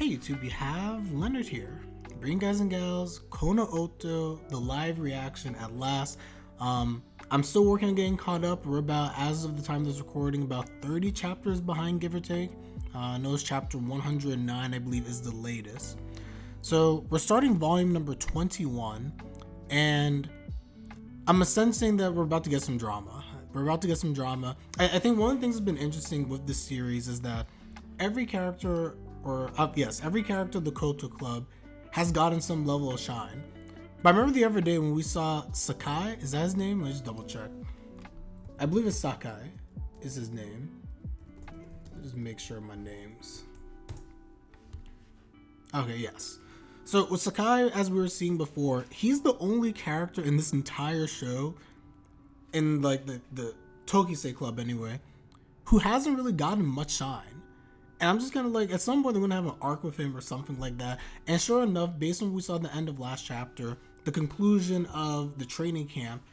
Hey YouTube, you have Leonard here. Bring guys and gals, Kono Oto, the live reaction at last. I'm still working on getting caught up. We're about, as of the time of this recording, about 30 chapters behind, give or take. I know it's chapter 109, I believe, is the latest. So we're starting volume number 21, and I'm sensing that we're about to get some drama. I think one of the things that's been interesting with this series is that every character, every character of the Koto Club has gotten some level of shine. But I remember the other day when we saw Sakai, is that his name? Let's just double check. I believe it's Sakai is his name. Just make sure my name's... Okay, yes. So with Sakai, as we were seeing before, he's the only character in this entire show, in like the Tokisei Club anyway, who hasn't really gotten much shine. And I'm just kind of like, at some point they're going to have an arc with him or something like that. And sure enough, based on what we saw at the end of last chapter, the conclusion of the training camp,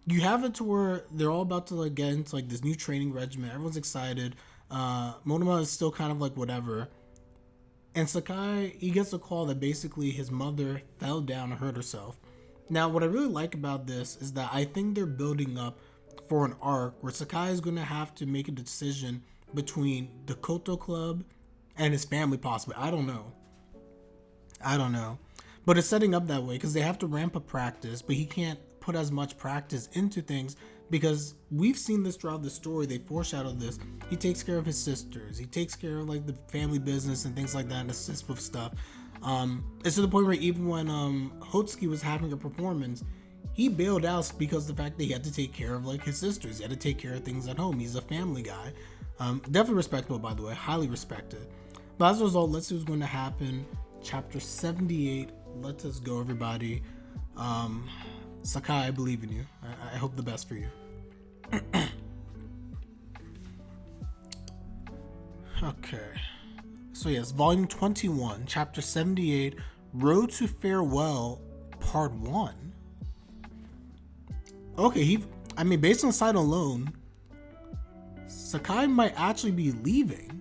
you have it to where they're all about to like get into like this new training regimen. Everyone's excited. Momoya is still kind of like whatever. And Sakai, he gets a call that basically his mother fell down and hurt herself. Now, what I really like about this is that I think they're building up for an arc where Sakai is going to have to make a decision between the Koto Club and his family, possibly. I don't know. But it's setting up that way because they have to ramp up practice, but he can't put as much practice into things because we've seen this throughout the story. They foreshadowed this. He takes care of his sisters. He takes care of like the family business and things like that and assists with stuff. It's to the point where even when Hotsuki was having a performance, he bailed out because of the fact that he had to take care of like his sisters. He had to take care of things at home. He's a family guy. Definitely respectable, by the way. Highly respected. But as a result, let's see what's going to happen. Chapter 78. Let us go, everybody. Sakai, I believe in you. I hope the best for you. Okay. So yes, volume 21, chapter 78, Road to Farewell, part 1. Okay, based on the site alone, Sakai might actually be leaving.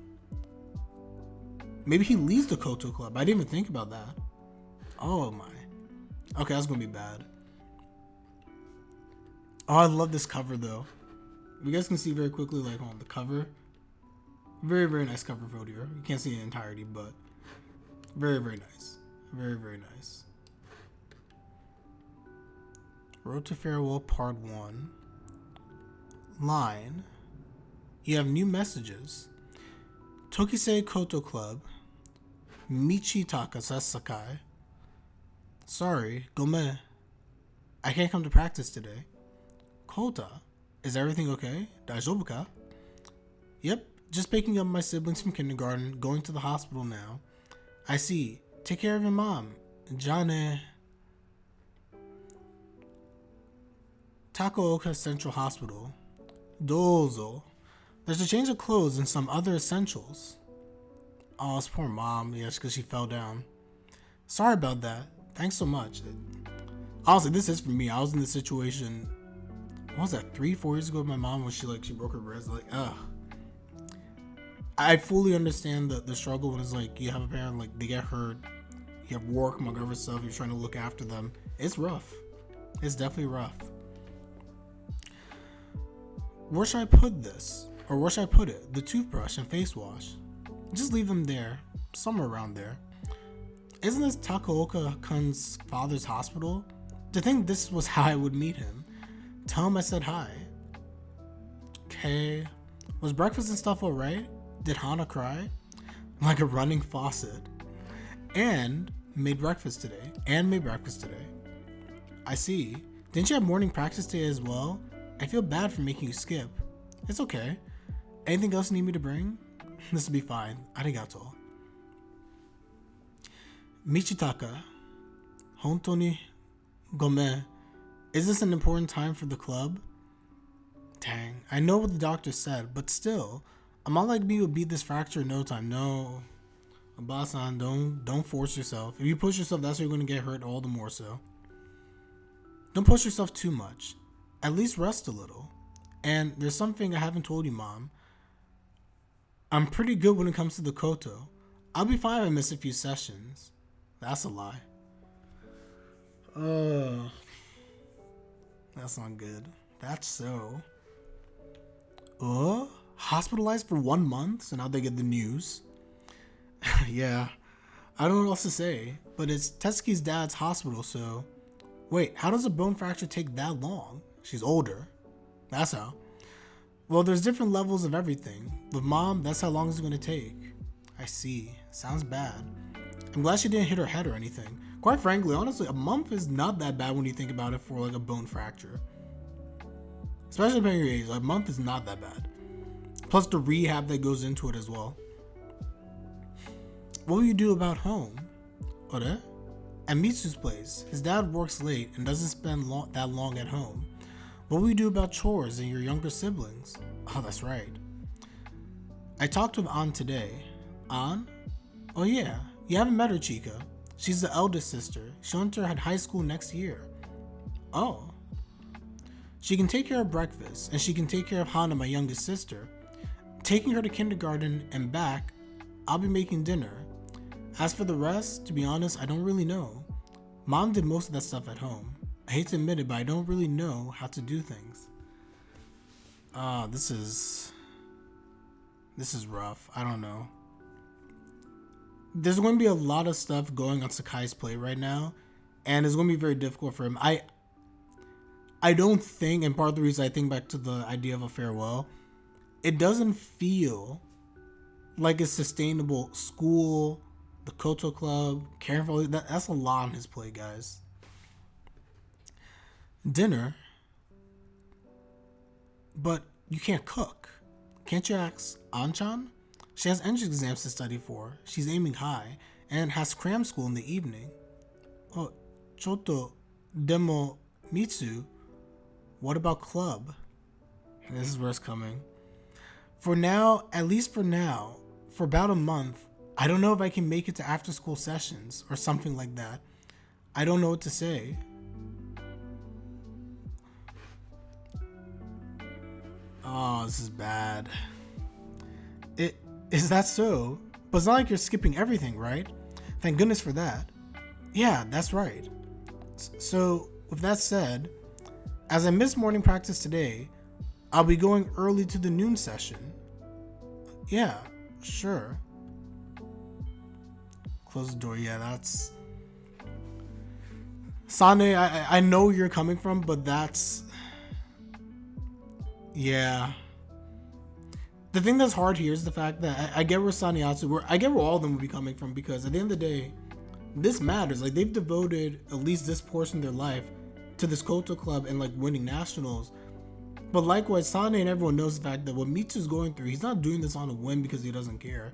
Maybe he leaves the Koto Club. I didn't even think about that. Oh my. Okay, that's gonna be bad. Oh, I love this cover though. You guys can see very quickly, like on the cover. Very, very nice cover photo here. You can't see the entirety, but very, very nice. Very, very nice. Road to Farewell, part 1. Line. You have new messages. Tokisei Koto Club. Michitaka says Sakai. Sorry, gome. I can't come to practice today. Kota, is everything okay? Daijoubu ka? Yep, just picking up my siblings from kindergarten, going to the hospital now. I see. Take care of your mom. Jane. Takaoka Central Hospital. Dozo. There's a change of clothes and some other essentials. Oh, it's poor mom. Yes, because she fell down. Sorry about that. Thanks so much. Honestly, this is for me. I was in this situation, what was that, 3-4 years ago with my mom when she broke her wrist. Like, ugh. I fully understand the struggle when it's like you have a parent, like they get hurt, you have work, among other stuff, you're trying to look after them. It's rough. It's definitely rough. Where should I put this? Or where should I put it? The toothbrush and face wash. Just leave them there, somewhere around there. Isn't this Takaoka-kun's father's hospital? To think this was how I would meet him. Tell him I said hi. Okay. Was breakfast and stuff alright? Did Hana cry? Like a running faucet. And made breakfast today. I see. Didn't you have morning practice today as well? I feel bad for making you skip. It's okay. Anything else you need me to bring? This will be fine. Arigato. Michitaka. Hontou ni gomen. Is this an important time for the club? Dang. I know what the doctor said, but still, I'm not like me would beat this fracture in no time. No. Abasan, don't force yourself. If you push yourself, that's where you're going to get hurt all the more so. Don't push yourself too much. At least rest a little. And there's something I haven't told you, Mom. I'm pretty good when it comes to the Koto. I'll be fine if I miss a few sessions. That's a lie. That's not good. That's so. Hospitalized for 1 month? So now they get the news. Yeah. I don't know what else to say. But it's Tetsuki's dad's hospital, so. Wait, how does a bone fracture take that long? She's older. That's how. Well, there's different levels of everything. With mom, that's how long it's going to take. I see. Sounds bad. I'm glad she didn't hit her head or anything. Quite frankly, honestly, a month is not that bad when you think about it for like a bone fracture. Especially depending on your age. Like, a month is not that bad. Plus the rehab that goes into it as well. What will you do about home? Ore? At Mitsu's place, his dad works late and doesn't spend that long at home. What will you do about chores and your younger siblings? Oh, that's right. I talked with An today. An? Oh yeah, you haven't met her, Chica. She's the eldest sister. She'll enter high school next year. Oh. She can take care of breakfast, and she can take care of Hana, my youngest sister. Taking her to kindergarten and back, I'll be making dinner. As for the rest, to be honest, I don't really know. Mom did most of that stuff at home. I hate to admit it, but I don't really know how to do things. This is rough. I don't know. There's going to be a lot of stuff going on Sakai's plate right now, and it's going to be very difficult for him. I don't think, and part of the reason I think back to the idea of a farewell, it doesn't feel like it's sustainable. School, the Koto Club, caring for that's a lot on his plate, guys. Dinner, but you can't cook. Can't you ask Anchan? She has entrance exams to study for. She's aiming high and has cram school in the evening. Oh, Choto, demo, Mitsu. What about club? This is where it's coming. For now, at least for now, for about a month, I don't know if I can make it to after school sessions or something like that. I don't know what to say. Oh, this is bad. Is that so? But it's not like you're skipping everything, right? Thank goodness for that. Yeah, that's right. So, with that said, as I missed morning practice today, I'll be going early to the noon session. Yeah, sure. Close the door. Yeah, that's... Sane, I know where you're coming from, but that's... Yeah. The thing that's hard here is the fact that I get where Saniatsu, I get where all of them would be coming from, because at the end of the day, this matters. Like, they've devoted at least this portion of their life to this Koto Club and like winning nationals. But likewise, Sane and everyone knows the fact that what Mitsu's going through, he's not doing this on a whim because he doesn't care.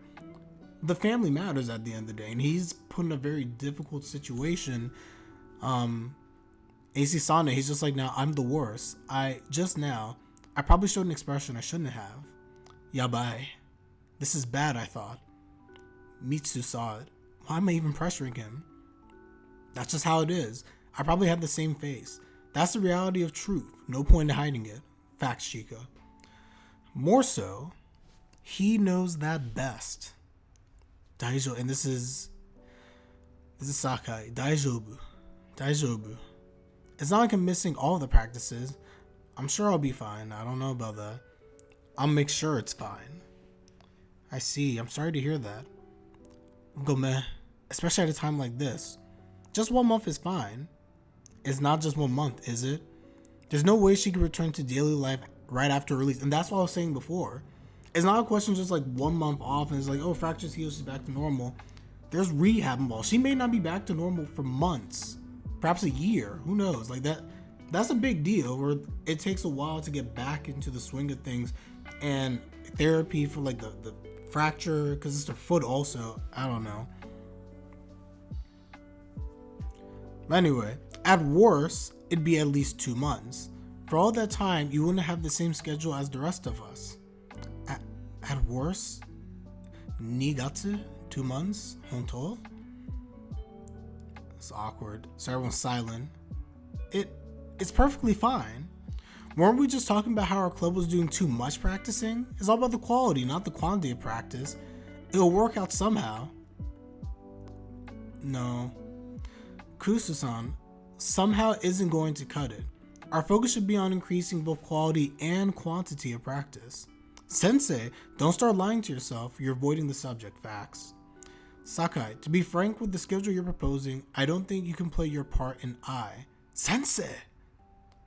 The family matters at the end of the day, and he's put in a very difficult situation. AC Sane, he's just like, now I'm the worst. I probably showed an expression I shouldn't have. Yabai. This is bad, I thought. Mitsu saw it. Why am I even pressuring him? That's just how it is. I probably have the same face. That's the reality of truth. No point in hiding it. Facts, Chica. More so, he knows that best. Daijo, and this is Sakai. Daijobu. It's not like I'm missing all the practices. I'm sure I'll be fine. I don't know about that. I'll make sure it's fine. I see. I'm sorry to hear that. Gomeh. Especially at a time like this. Just 1 month is fine. It's not just 1 month, is it? There's no way she can return to daily life right after release. And that's what I was saying before. It's not a question just like 1 month off and it's like, oh, fractures heal, she's back to normal. There's rehab involved. She may not be back to normal for months. Perhaps a year. Who knows? Like that's a big deal where it takes a while to get back into the swing of things. And therapy for like the fracture, because it's their foot also. I don't know. But anyway, at worst, it'd be at least 2 months. For all that time, you wouldn't have the same schedule as the rest of us. At worst, nigatsu, 2 months, honto? It's awkward. So everyone's silent. It's perfectly fine. Weren't we just talking about how our club was doing too much practicing? It's all about the quality, not the quantity of practice. It'll work out somehow. No. Kusu-san somehow isn't going to cut it. Our focus should be on increasing both quality and quantity of practice. Sensei, don't start lying to yourself. You're avoiding the subject. Facts. Sakai, to be frank with the schedule you're proposing, I don't think you can play your part in I. Sensei!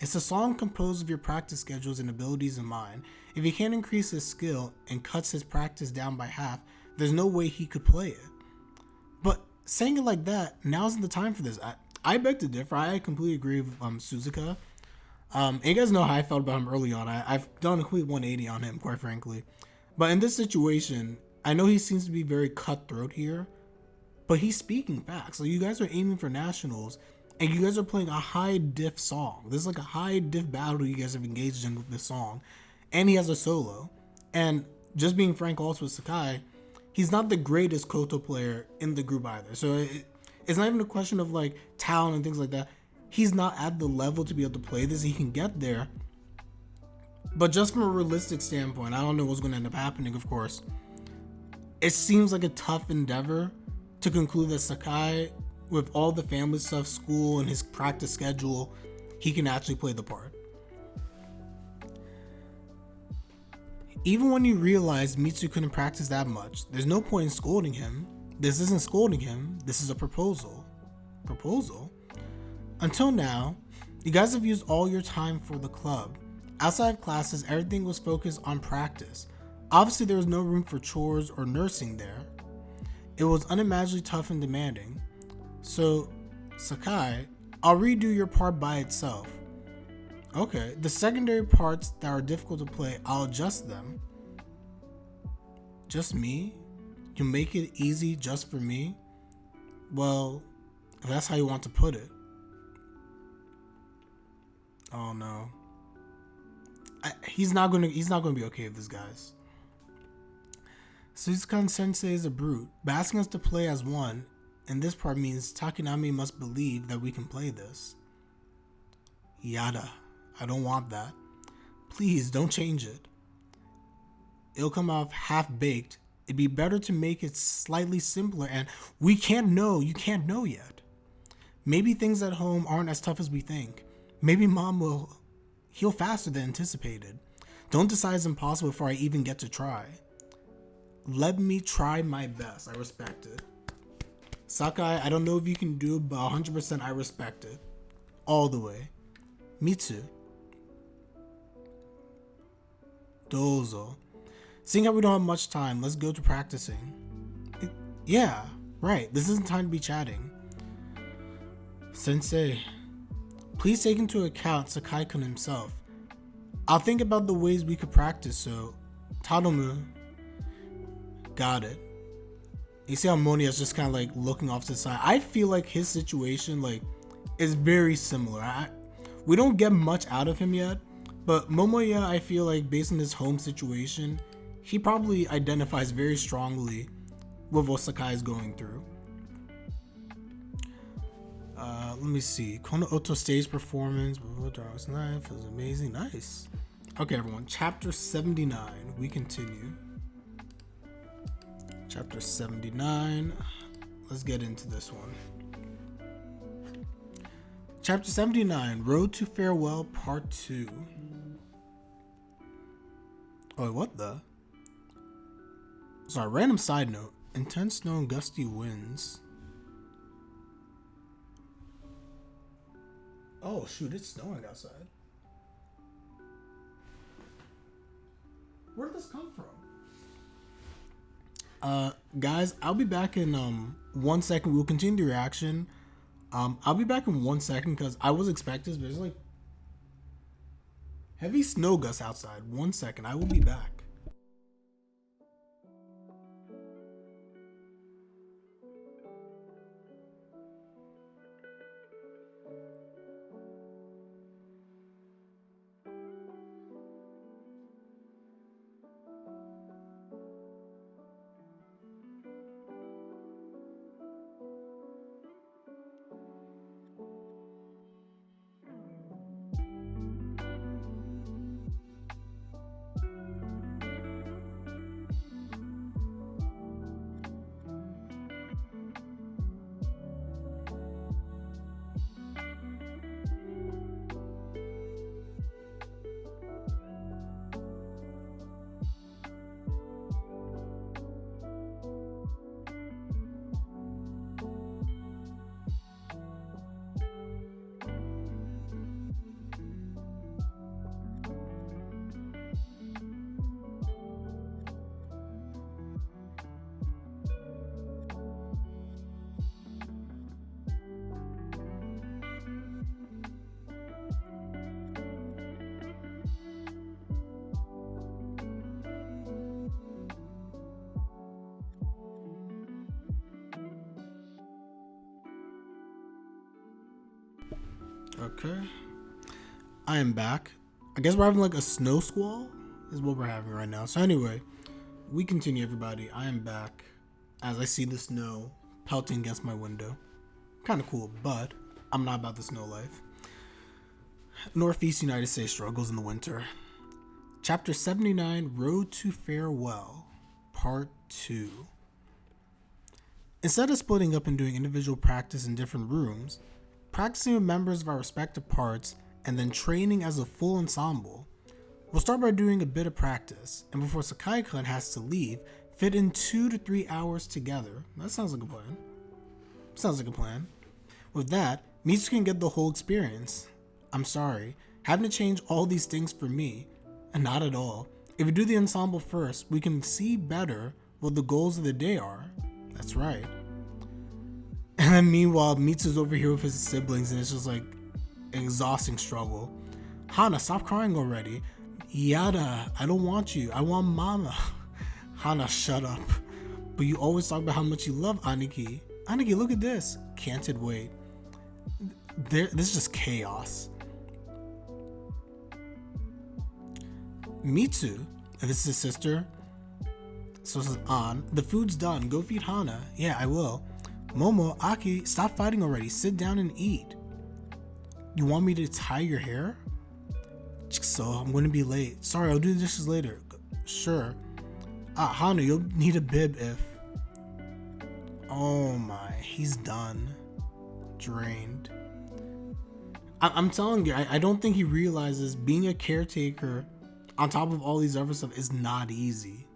It's a song composed of your practice schedules and abilities in mind. If he can't increase his skill and cuts his practice down by half, there's no way he could play it. But saying it like that, now isn't the time for this. I beg to differ. I completely agree with Suzuka. And you guys know how I felt about him early on. I've done a complete 180 on him, quite frankly. But in this situation, I know he seems to be very cutthroat here, but he's speaking facts. So you guys are aiming for nationals, and you guys are playing a high diff song. This is like a high diff battle you guys have engaged in with this song. And he has a solo. And just being frank also with Sakai, he's not the greatest Koto player in the group either. So it's not even a question of like talent and things like that. He's not at the level to be able to play this. He can get there. But just from a realistic standpoint, I don't know what's going to end up happening, of course. It seems like a tough endeavor to conclude that Sakai, with all the family stuff, school, and his practice schedule, he can actually play the part. Even when you realize Mitsu couldn't practice that much, there's no point in scolding him. This isn't scolding him, this is a proposal. Proposal? Until now, you guys have used all your time for the club. Outside of classes, everything was focused on practice. Obviously, there was no room for chores or nursing there. It was unimaginably tough and demanding. So, Sakai, I'll redo your part by itself. Okay, the secondary parts that are difficult to play, I'll adjust them. Just me? You make it easy just for me? Well, if that's how you want to put it. Oh no. He's not gonna be okay with this, guys. Suzukan Sensei is a brute, but asking us to play as one, and this part means Takanami must believe that we can play this. Yada. I don't want that. Please don't change it. It'll come off half-baked. It'd be better to make it slightly simpler, and you can't know yet. Maybe things at home aren't as tough as we think. Maybe Mom will heal faster than anticipated. Don't decide it's impossible before I even get to try. Let me try my best. I respect it. Sakai, I don't know if you can do it, but 100% I respect it. All the way. Mitsu. Dozo. Seeing how we don't have much time, let's go to practicing. Yeah, right. This isn't time to be chatting. Sensei, please take into account Sakai-kun himself. I'll think about the ways we could practice, so Tadomu. Got it. You see how Monia's just kind of like looking off to the side. I feel like his situation is very similar. We don't get much out of him yet, but Momoya, I feel like based on his home situation, he probably identifies very strongly with what Sakai is going through. Let me see. Kono Oto stage performance. Dark's Knife was amazing. Nice. Okay, everyone. Chapter 79. We continue. Chapter 79. Let's get into this one. Chapter 79. Road to Farewell, Part 2. Oh, what the? Sorry, random side note. Intense snow and gusty winds. Oh, shoot, it's snowing outside. Where did this come from? Guys, I'll be back in 1 second. We'll continue the reaction. I'll be back in 1 second because I was expecting this, but there's like heavy snow gusts outside. 1 second, I will be back. Okay. I am back. I guess we're having like a snow squall is what we're having right now. So anyway, we continue, everybody. I am back as I see the snow pelting against my window. Kind of cool, but I'm not about the snow life. Northeast United States struggles in the winter. Chapter 79, Road to Farewell, Part 2. Instead of splitting up and doing individual practice in different rooms, practicing with members of our respective parts, and then training as a full ensemble, we'll start by doing a bit of practice, and before Sakai-kun has to leave, fit in 2 to 3 hours together. That sounds like a plan. Sounds like a plan. With that, Mitsu can get the whole experience. I'm sorry, having to change all these things for me, and not at all. If we do the ensemble first, we can see better what the goals of the day are. That's right. And then meanwhile, Mitsu's over here with his siblings, and it's just like an exhausting struggle. Hana, stop crying already. Yada, I don't want you. I want mama. Hana, shut up. But you always talk about how much you love Aniki. Aniki, look at this. Can't it wait? This is just chaos. Mitsu, this is his sister. So this is on. The food's done. Go feed Hana. Yeah, I will. Momo, Aki, stop fighting already. Sit down and eat. You want me to tie your hair? So I'm going to be late. Sorry, I'll do the dishes later. Sure. Hana, you'll need a bib if... Oh my, he's done. Drained. I'm telling you, I don't think he realizes being a caretaker on top of all these other stuff is not easy.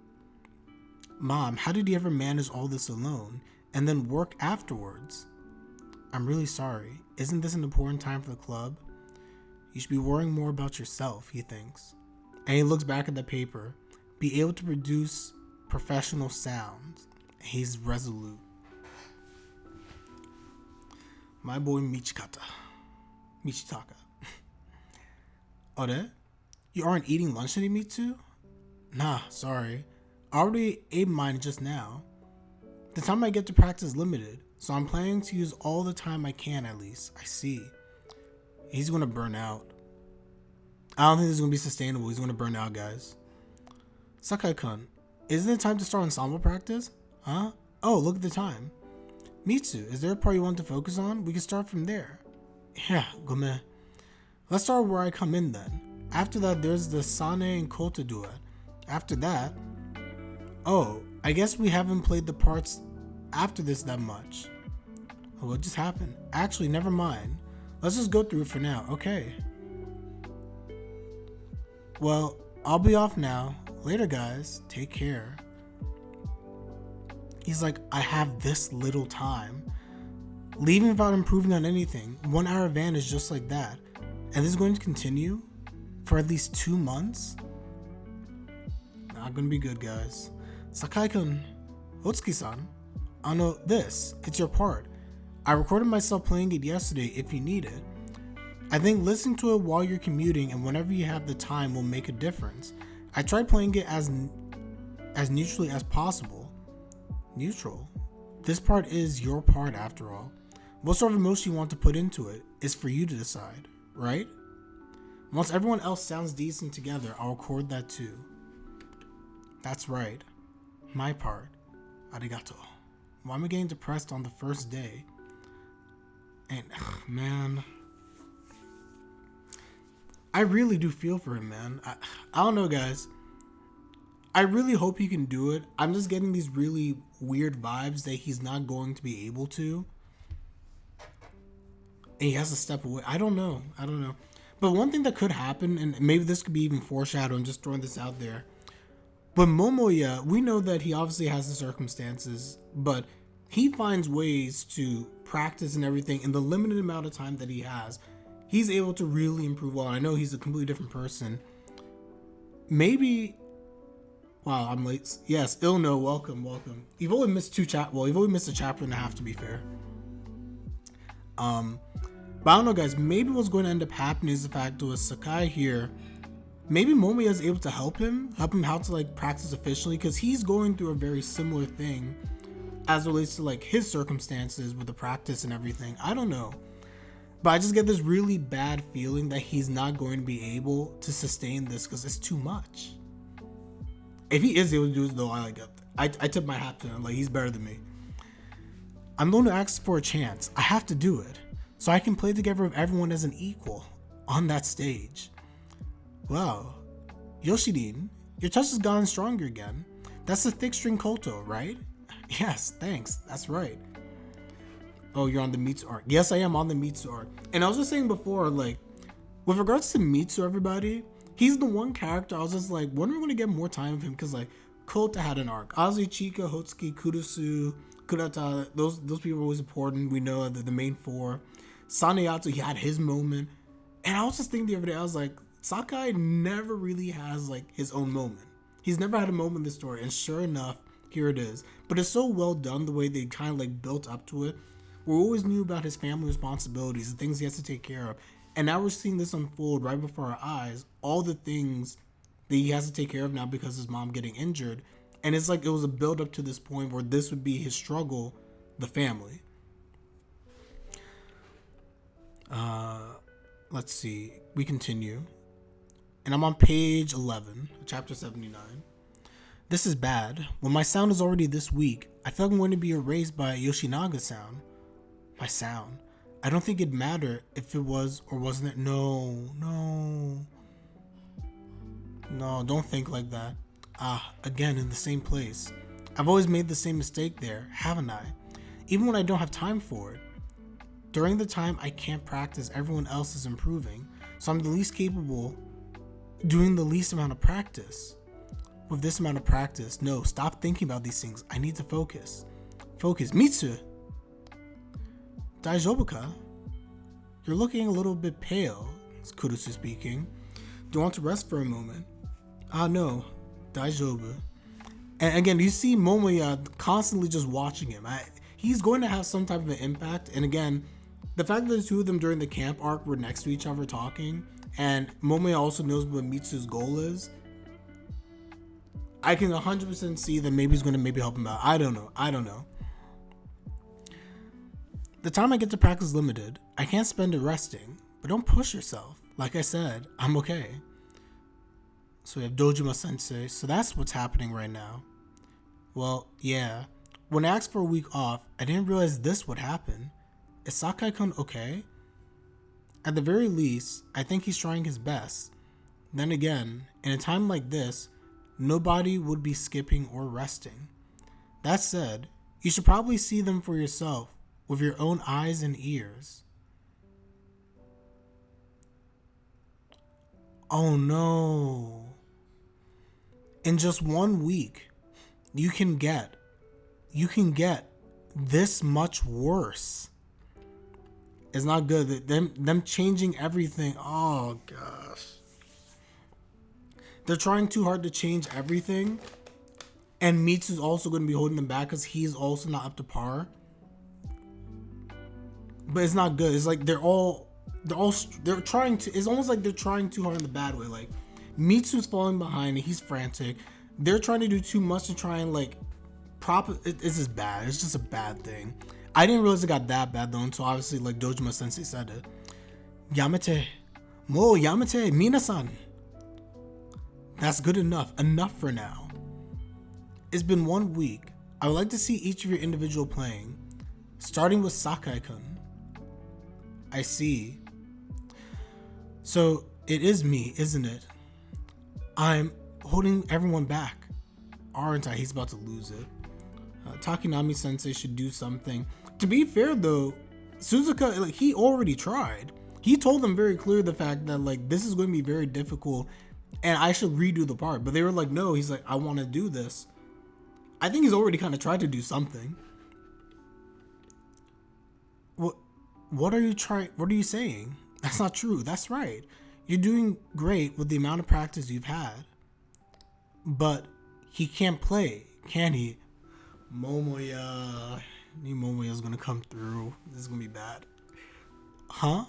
Mom, how did he ever manage all this alone and then work afterwards? I'm really sorry. Isn't this an important time for the club? You should be worrying more about yourself, he thinks. And he looks back at the paper. Be able to produce professional sounds. He's resolute. My boy Michitaka. Ore? You aren't eating lunch today, Mitsu? Nah, sorry. I already ate mine just now. The time I get to practice is limited, so I'm planning to use all the time I can at least. I see. He's gonna burn out. I don't think this is gonna be sustainable. He's gonna burn out, guys. Sakai-kun, isn't it time to start ensemble practice? Huh? Oh, look at the time. Mitsu, is there a part you want to focus on? We can start from there. Yeah, gome. Let's start where I come in then. After that, there's the Sane and Koto duet. After that... Oh, I guess we haven't played the parts after this that much. Oh, what just happened? Actually, never mind. Let's just go through it for now, okay? Well, I'll be off now. Later, guys. Take care. He's like, I have this little time. Leaving without improving on anything. 1 hour advantage just like that. And this is going to continue for at least 2 months? Not gonna be good, guys. Sakai-kun, Otsuki-san, this, it's your part. I recorded myself playing it yesterday if you need it. I think listening to it while you're commuting and whenever you have the time will make a difference. I tried playing it as neutrally as possible. Neutral? This part is your part after all. What sort of emotion you want to put into it is for you to decide, right? Once everyone else sounds decent together, I'll record that too. That's right. My part. Arigato. Why am I getting depressed on the first day? And, man. I really do feel for him, man. I don't know, guys. I really hope he can do it. I'm just getting these really weird vibes that he's not going to be able to. And he has to step away. I don't know. But one thing that could happen, and maybe this could be even foreshadowing, just throwing this out there. But Momoya, we know that he obviously has the circumstances, but he finds ways to practice and everything in the limited amount of time that he has. He's able to really improve well. I know he's a completely different person. Maybe... Wow, I'm late. Yes, Ilno, welcome. You've only missed you've only missed a chapter and a half, to be fair. But I don't know, guys. Maybe what's going to end up happening is the fact that with Sakai here, maybe Momoya is able to help him how to like practice efficiently, because he's going through a very similar thing as it relates to like his circumstances with the practice and everything. I don't know. But I just get this really bad feeling that he's not going to be able to sustain this because it's too much. If he is able to do it, though, I tip my hat to him. Like, he's better than me. I'm the one who asks for a chance. I have to do it so I can play together with everyone as an equal on that stage. Wow, Yoshidin, your touch has gotten stronger again. That's the thick string Koto, right? Yes, thanks. That's right. Oh, you're on the Mitsu arc. Yes, I am on the Mitsu arc. And I was just saying before, like, with regards to Mitsu, everybody, he's the one character I was just like, when are we going to get more time with him? Because, like, Koto had an arc. Azu, Chika, Hotsuki, Kurusu, Kurata, those people are always important. We know the main four. Saneyato, he had his moment. And I was just thinking the other day, I was like, Sakai never really has, like, his own moment. He's never had a moment in the story. And sure enough, here it is. But it's so well done the way they kind of, like, built up to it. We always knew about his family responsibilities, the things he has to take care of. And now we're seeing this unfold right before our eyes. All the things that he has to take care of now because his mom getting injured. And it's like it was a build up to this point where this would be his struggle, the family. Let's see. We continue. And I'm on page 11, chapter 79. This is bad. When my sound is already this weak, I feel like I'm going to be erased by Yoshinaga's sound. My sound. I don't think it'd matter if it was or wasn't it. No, don't think like that. Again, in the same place. I've always made the same mistake there, haven't I? Even when I don't have time for it. During the time I can't practice, everyone else is improving, so I'm the least capable doing the least amount of practice. With this amount of practice, no, stop thinking about these things. I need to focus. Focus. Mitsu! Daijoubu ka? You're looking a little bit pale, it's Kurusu speaking. Do you want to rest for a moment? No. Daijoubu. And again, you see Momoya constantly just watching him. He's going to have some type of an impact. And again, the fact that the two of them during the camp arc were next to each other talking, and Momoya also knows what Mitsu's goal is, I can 100% see that maybe he's going to maybe help him out. I don't know. The time I get to practice is limited. I can't spend it resting, but don't push yourself. Like I said, I'm okay. So we have Dojima Sensei. So that's what's happening right now. Well, yeah. When I asked for a week off, I didn't realize this would happen. Is Sakai-kun okay? At the very least, I think he's trying his best. Then again, in a time like this, nobody would be skipping or resting. That said, you should probably see them for yourself with your own eyes and ears. Oh no. In just 1 week, you can get this much worse. It's not good. Them changing everything. Oh gosh. They're trying too hard to change everything. And Mitsu's also going to be holding them back because he's also not up to par. But it's not good. It's like they're trying to, it's almost like they're trying too hard in the bad way. Like Mitsu's falling behind and he's frantic. They're trying to do too much to try and like it's just bad. It's just a bad thing. I didn't realize it got that bad though until obviously like Dojima Sensei said it. Yamete. Mo yamete minasan. That's good enough. Enough for now. It's been 1 week. I would like to see each of your individual playing. Starting with Sakai-kun. I see. So it is me, isn't it? I'm holding everyone back. Aren't I? He's about to lose it. Takinami Sensei should do something. To be fair though, Suzuka, like, he already tried. He told them very clear the fact that like this is going to be very difficult and I should redo the part. But they were like, no, he's like, I want to do this. I think he's already kind of tried to do something. What are you saying? That's not true. That's right. You're doing great with the amount of practice you've had. But he can't play, can he? Momoya. Momoya's gonna come through. This is gonna be bad. Huh?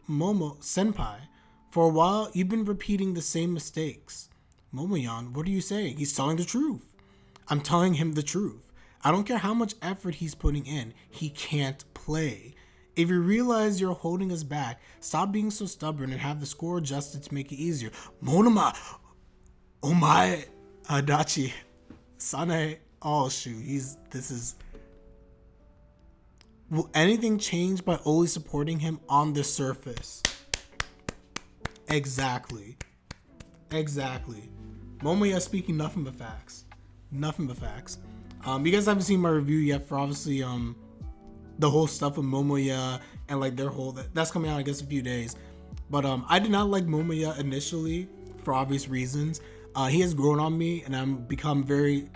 Momo, senpai. For a while, you've been repeating the same mistakes. Momoyan, what are you saying? He's telling the truth. I'm telling him the truth. I don't care how much effort he's putting in. He can't play. If you realize you're holding us back, stop being so stubborn and have the score adjusted to make it easier. Monoma, omae, adachi, sane. Oh shoot, Will anything change by only supporting him on the surface? Exactly. Momoya speaking nothing but facts. You guys haven't seen my review yet for obviously the whole stuff with Momoya and like their whole that's coming out I guess a few days. But I did not like Momoya initially for obvious reasons. He has grown on me and I'm become very,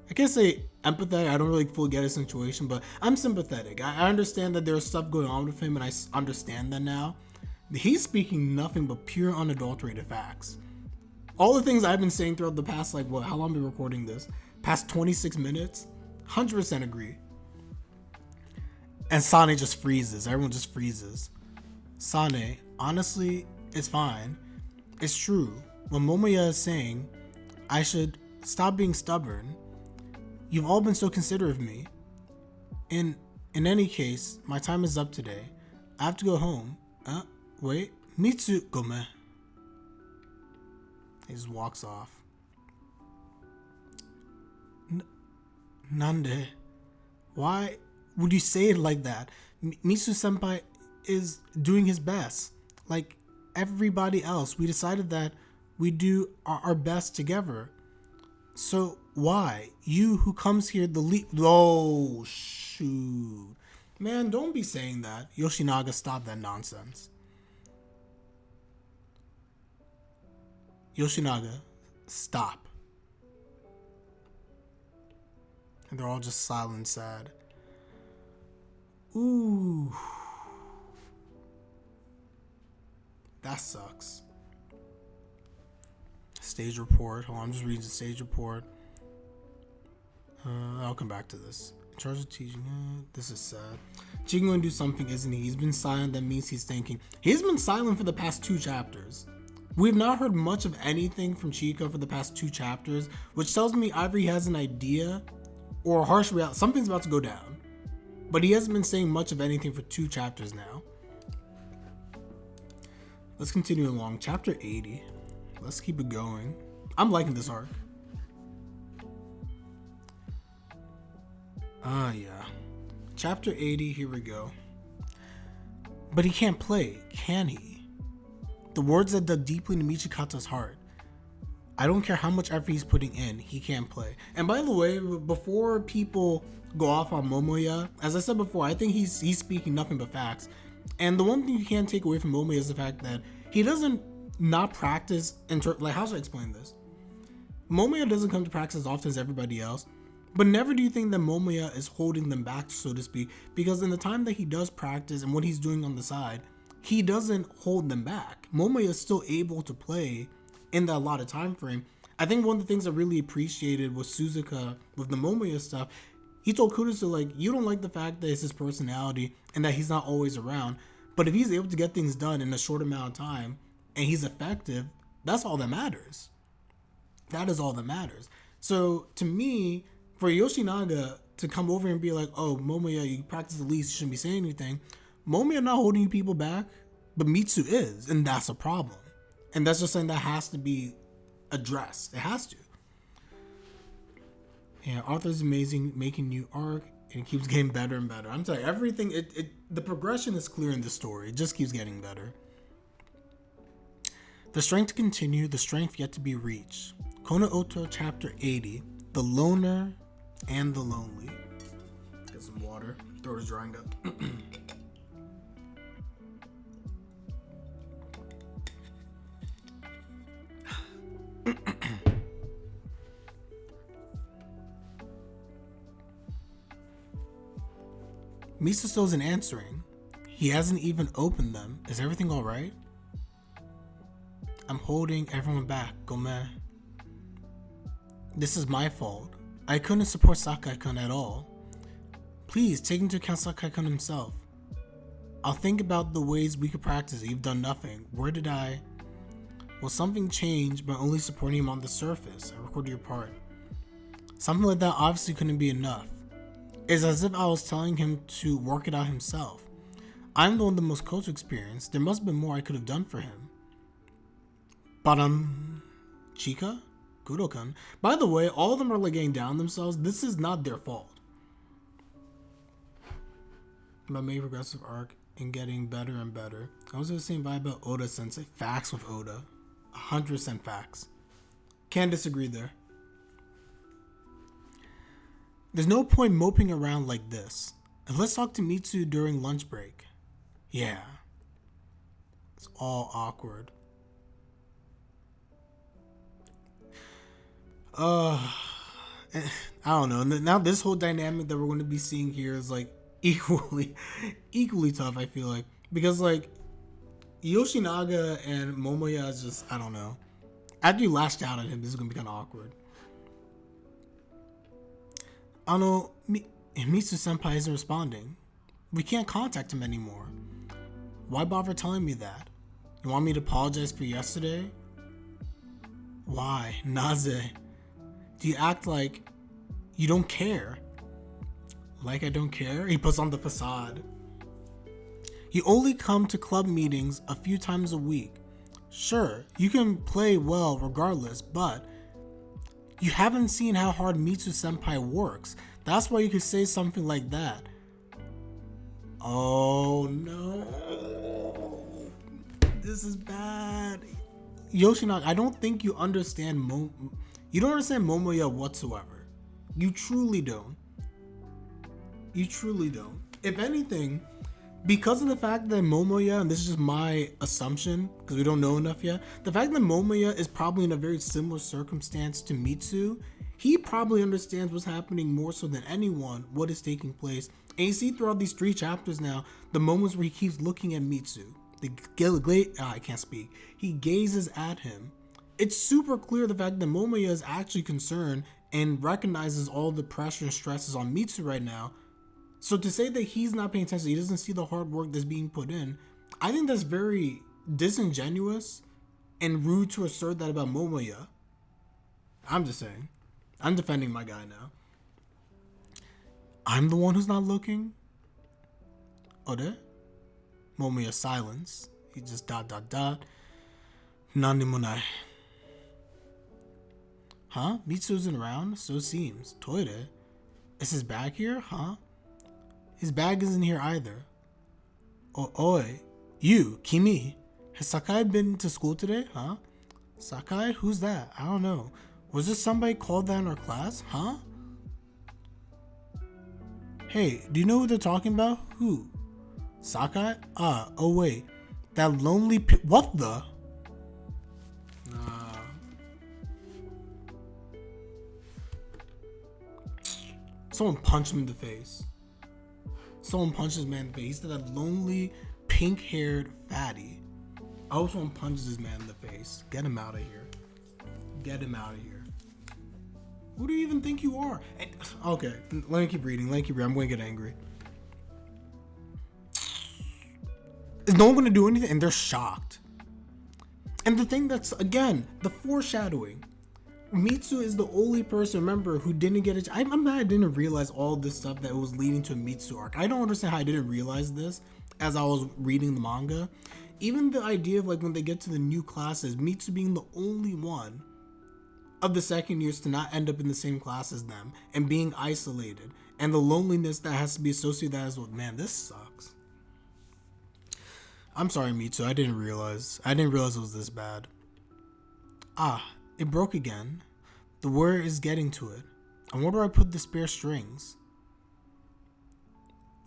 I can't say empathetic. I don't really fully get his situation, but I'm sympathetic. I understand that there's stuff going on with him and I understand that now. He's speaking nothing but pure unadulterated facts. All the things I've been saying throughout the past, like how long have we been recording this? Past 26 minutes? 100% agree. And Sane just freezes. Everyone just freezes. Sane, honestly, it's fine. It's true. When Momoya is saying, I should stop being stubborn, you've all been so considerate of me. In any case, my time is up today. I have to go home. Wait. Mitsu, gome. He just walks off. Nande? Why would you say it like that? Mitsu senpai is doing his best. Like everybody else, we decided that we do our best together. So why? You who comes here the lead... Oh, shoot. Man, don't be saying that. Yoshinaga, stop that nonsense. Yoshinaga, stop. And they're all just silent and sad. Ooh. That sucks. Stage report. Hold on, I'm just reading the stage report. I'll come back to this. In charge of teaching. This is sad. Chicken going to do something, isn't he? He's been silent. That means he's thinking. He's been silent for the past 2 chapters. We've not heard much of anything from Chica for the past 2 chapters, which tells me either he has an idea or a harsh reality. Something's about to go down. But he hasn't been saying much of anything for 2 chapters now. Let's continue along. Chapter 80. Let's keep it going. I'm liking this arc. Yeah. Chapter 80, here we go. But he can't play, can he? The words that dug deeply into Michikata's heart. I don't care how much effort he's putting in, he can't play. And by the way, before people go off on Momoya, as I said before, I think he's speaking nothing but facts. And the one thing you can't take away from Momoya is the fact that he doesn't not practice, like how should I explain this? Momoya doesn't come to practice as often as everybody else, but never do you think that Momoya is holding them back, so to speak, because in the time that he does practice and what he's doing on the side, he doesn't hold them back. Momoya is still able to play in that allotted time frame. I think one of the things I really appreciated was Suzuka with the Momoya stuff. He told Kurusu, like, you don't like the fact that it's his personality and that he's not always around, but if he's able to get things done in a short amount of time and he's effective, that's all that matters. That is all that matters. So to me, for Yoshinaga to come over and be like, oh, Momoya, you practice the least, you shouldn't be saying anything. Momoya not holding you people back, but Mitsu is, and that's a problem. And that's just something that has to be addressed. It has to. Yeah, Arthur's amazing, making new arc, and it keeps getting better and better. I'm telling you, everything, the progression is clear in this story. It just keeps getting better. The strength to continue, the strength yet to be reached. Kono Oto, Chapter 80, The Loner and the Lonely. Get some water. Throat is drying up. Mitsu still isn't answering. He hasn't even opened them. Is everything alright? I'm holding everyone back, Gome. This is my fault. I couldn't support Sakai-kun at all. Please take into account Sakai-kun himself. I'll think about the ways we could practice it. You've done nothing. Where did I? Well, something changed by only supporting him on the surface. I recorded your part. Something like that obviously couldn't be enough. It's as if I was telling him to work it out himself. I'm the one with the most Koto experience. There must have been more I could have done for him. Chika? Kudokan. By the way, all of them are like getting down themselves. This is not their fault. My main progressive arc and getting better and better. I was the same vibe about Oda Sensei. Facts with Oda. 100% facts. Can't disagree there. There's no point moping around like this. And let's talk to Mitsu during lunch break. Yeah. It's all awkward. I don't know. Now this whole dynamic that we're going to be seeing here is like equally tough, I feel like. Because like Yoshinaga and Momoya is just, I don't know. After you lashed out at him, this is going to be kind of awkward. Mitsu senpai isn't responding. We can't contact him anymore. Why bother telling me that? You want me to apologize for yesterday? Why? Naze? Do you act like you don't care? Like I don't care? He puts on the facade. You only come to club meetings a few times a week. Sure, you can play well regardless, but you haven't seen how hard Mitsu senpai works. That's why you could say something like that. Oh no. This is bad. Yoshinaga, I don't think you understand you don't understand Momoya whatsoever. You truly don't. You truly don't. If anything, because of the fact that Momoya, and this is just my assumption because we don't know enough yet, the fact that Momoya is probably in a very similar circumstance to Mitsu, he probably understands what's happening more so than anyone, what is taking place. And you see throughout these 3 chapters now, the moments where he keeps looking at Mitsu. I can't speak. He gazes at him. It's super clear the fact that Momoya is actually concerned and recognizes all the pressure and stresses on Mitsu right now. So to say that he's not paying attention, he doesn't see the hard work that's being put in, I think that's very disingenuous and rude to assert that about Momoya. I'm just saying. I'm defending my guy now. I'm the one who's not looking? Ode? Momoya silence. He just ... Nanimonai. Huh? Mitsu isn't around? So seems. Toire? Is his bag here? Huh? His bag isn't here either. Oi. You, Kimi. Has Sakai been to school today? Huh? Sakai? Who's that? I don't know. Was there somebody called that in our class? Huh? Hey, do you know who they're talking about? Who? Sakai? Oh wait. That lonely what the? Nah. Someone punched him in the face. Someone punched this man in the face. He said that lonely, pink-haired fatty. I hope someone punches this man in the face. Get him out of here. Get him out of here. Who do you even think you are? Okay, let me keep reading. I'm going to get angry. Is no one going to do anything? And they're shocked. And the thing that's, again, the foreshadowing. Mitsu is the only person, remember, who didn't get it. I'm mad I didn't realize all this stuff that was leading to a Mitsu arc. I don't understand how I didn't realize this as I was reading the manga. Even the idea of like when they get to the new classes, Mitsu being the only one of the second years to not end up in the same class as them and being isolated and the loneliness that has to be associated with that as well. Man, this sucks. I'm sorry, Mitsu. I didn't realize it was this bad. It broke again. The wire is getting to it. I wonder where I put the spare strings.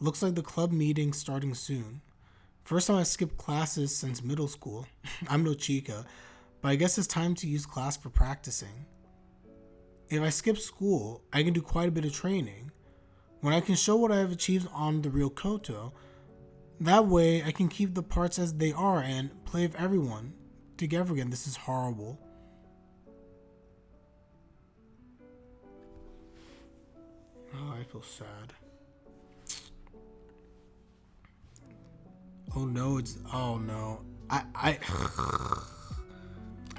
Looks like the club meeting's starting soon. First time I skipped classes since middle school. I'm no chica, but I guess it's time to use class for practicing. If I skip school, I can do quite a bit of training. When I can show what I have achieved on the real Koto, that way I can keep the parts as they are and play with everyone together again. This is horrible. Oh, I feel sad. Oh no,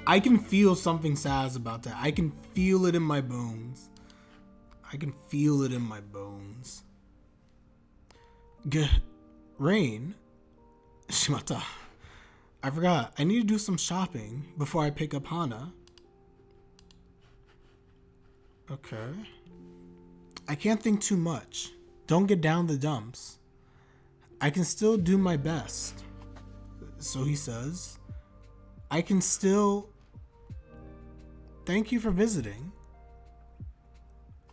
I can feel something sad about that. I can feel it in my bones. Rain, Shimata. I forgot. I need to do some shopping before I pick up Hana. Okay. I can't think too much. Don't get down the dumps. I can still do my best. So he says, I can still... Thank you for visiting.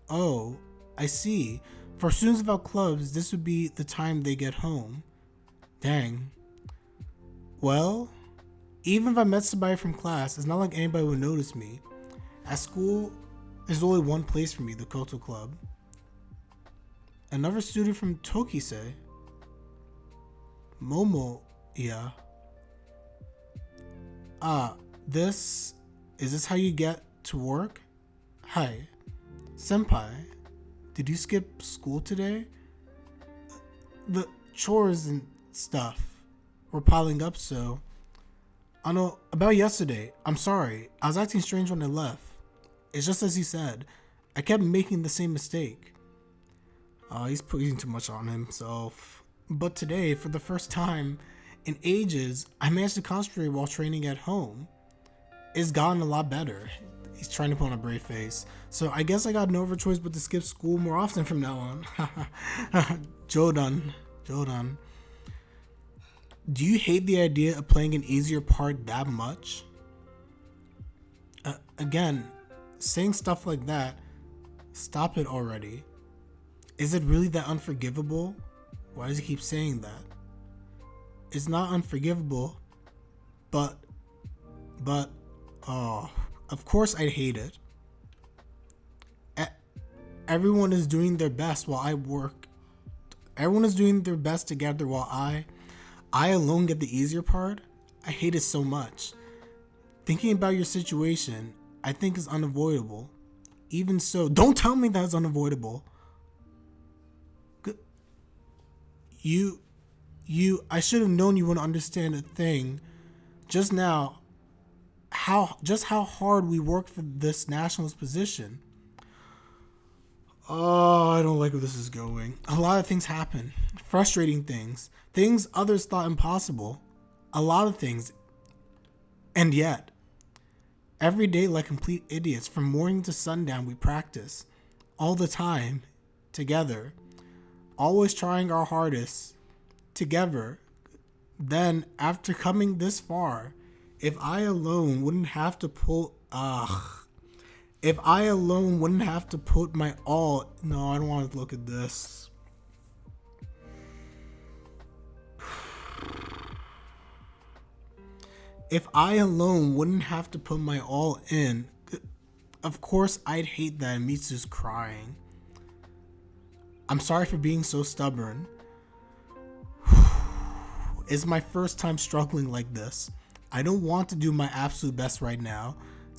Oh, I see. For students without clubs, this would be the time they get home. Dang. Well, even if I met somebody from class, it's not like anybody would notice me. At school, there's only one place for me, the Koto Club. Another student from Tokisei. Momoya. Is this how you get to work? Hi. Senpai, did you skip school today? The chores and stuff were piling up, so... I know, about yesterday, I'm sorry. I was acting strange when I left. It's just as he said. I kept making the same mistake. He's putting too much on himself. But today, for the first time in ages, I managed to concentrate while training at home. It's gotten a lot better. He's trying to put on a brave face. So I guess I got no other choice but to skip school more often from now on. Jodan. Do you hate the idea of playing an easier part that much? Again, saying stuff like that, stop it already. Is it really that unforgivable? Why does he keep saying that? It's not unforgivable, but, of course I'd hate it. Everyone is doing their best while I work. Everyone is doing their best together while I alone get the easier part. I hate it so much. Thinking about your situation, I think is unavoidable. Even so, don't tell me that's unavoidable. I should have known you wouldn't understand a thing just now. How hard we work for this nationalist position. Oh, I don't like where this is going. A lot of things happen. Frustrating things. Things others thought impossible. A lot of things. And yet, every day like complete idiots, from morning to sundown, we practice. All the time. Together. Always trying our hardest. Together. Then, after coming this far, if I alone wouldn't have to put my all... No, I don't want to look at this. If I alone wouldn't have to put my all in, of course I'd hate that. Mitsu's crying. I'm sorry for being so stubborn. It's my first time struggling like this. I don't want to do my absolute best right now.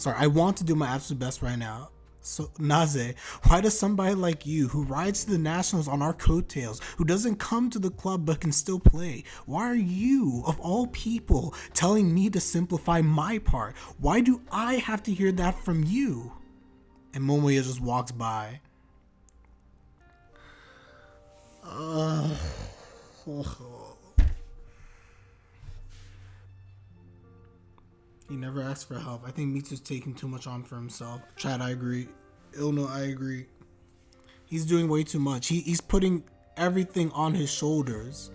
I want to do my absolute best right now. So, Naze, why does somebody like you, who rides to the nationals on our coattails, who doesn't come to the club but can still play, why are you, of all people, telling me to simplify my part? Why do I have to hear that from you? And Momoya just walks by. He never asked for help. I think Mitsu's taking too much on for himself. Chad, I agree. Ilno, I agree. He's doing way too much. He's putting everything on his shoulders.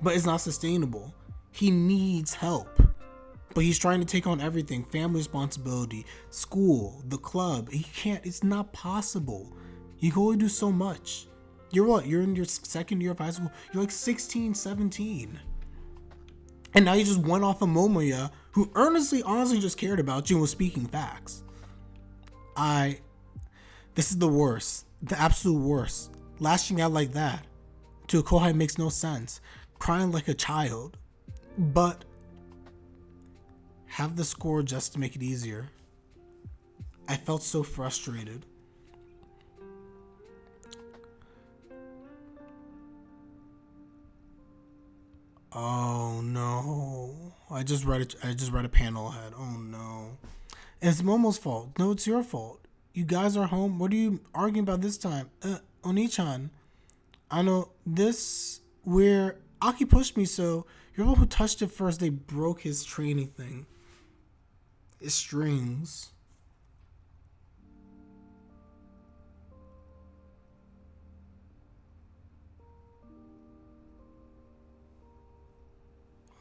But it's not sustainable. He needs help. But he's trying to take on everything. Family responsibility, school, the club. He can't. It's not possible. You can only do so much. You're what? You're in your second year of high school. You're like 16, 17. And now you just went off of Momoya, who honestly just cared about you and was speaking facts. This is the worst. The absolute worst. Lashing out like that to a kohai makes no sense. Crying like a child. But have the score just to make it easier. I felt so frustrated. Oh no. I just read a panel ahead. Oh no. It's Momo's fault. No, it's your fault. You guys are home. What are you arguing about this time? Oni-chan. I know this where Aki pushed me, so you're the one who touched it first. They broke his training thing. His strings.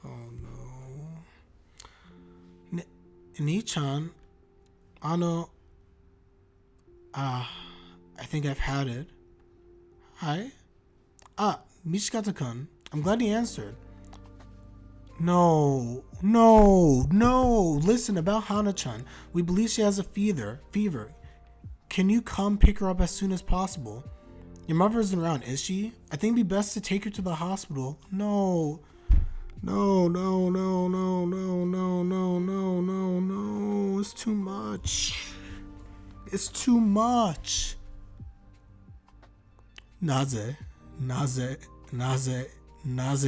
Oh no. Nichan, I think I've had it. Hi? Michikata-kun. I'm glad he answered. No. Listen, about Hana-chan. We believe she has a fever. Can you come pick her up as soon as possible? Your mother isn't around, is she? I think it'd be best to take her to the hospital. No. It's too much. Naze.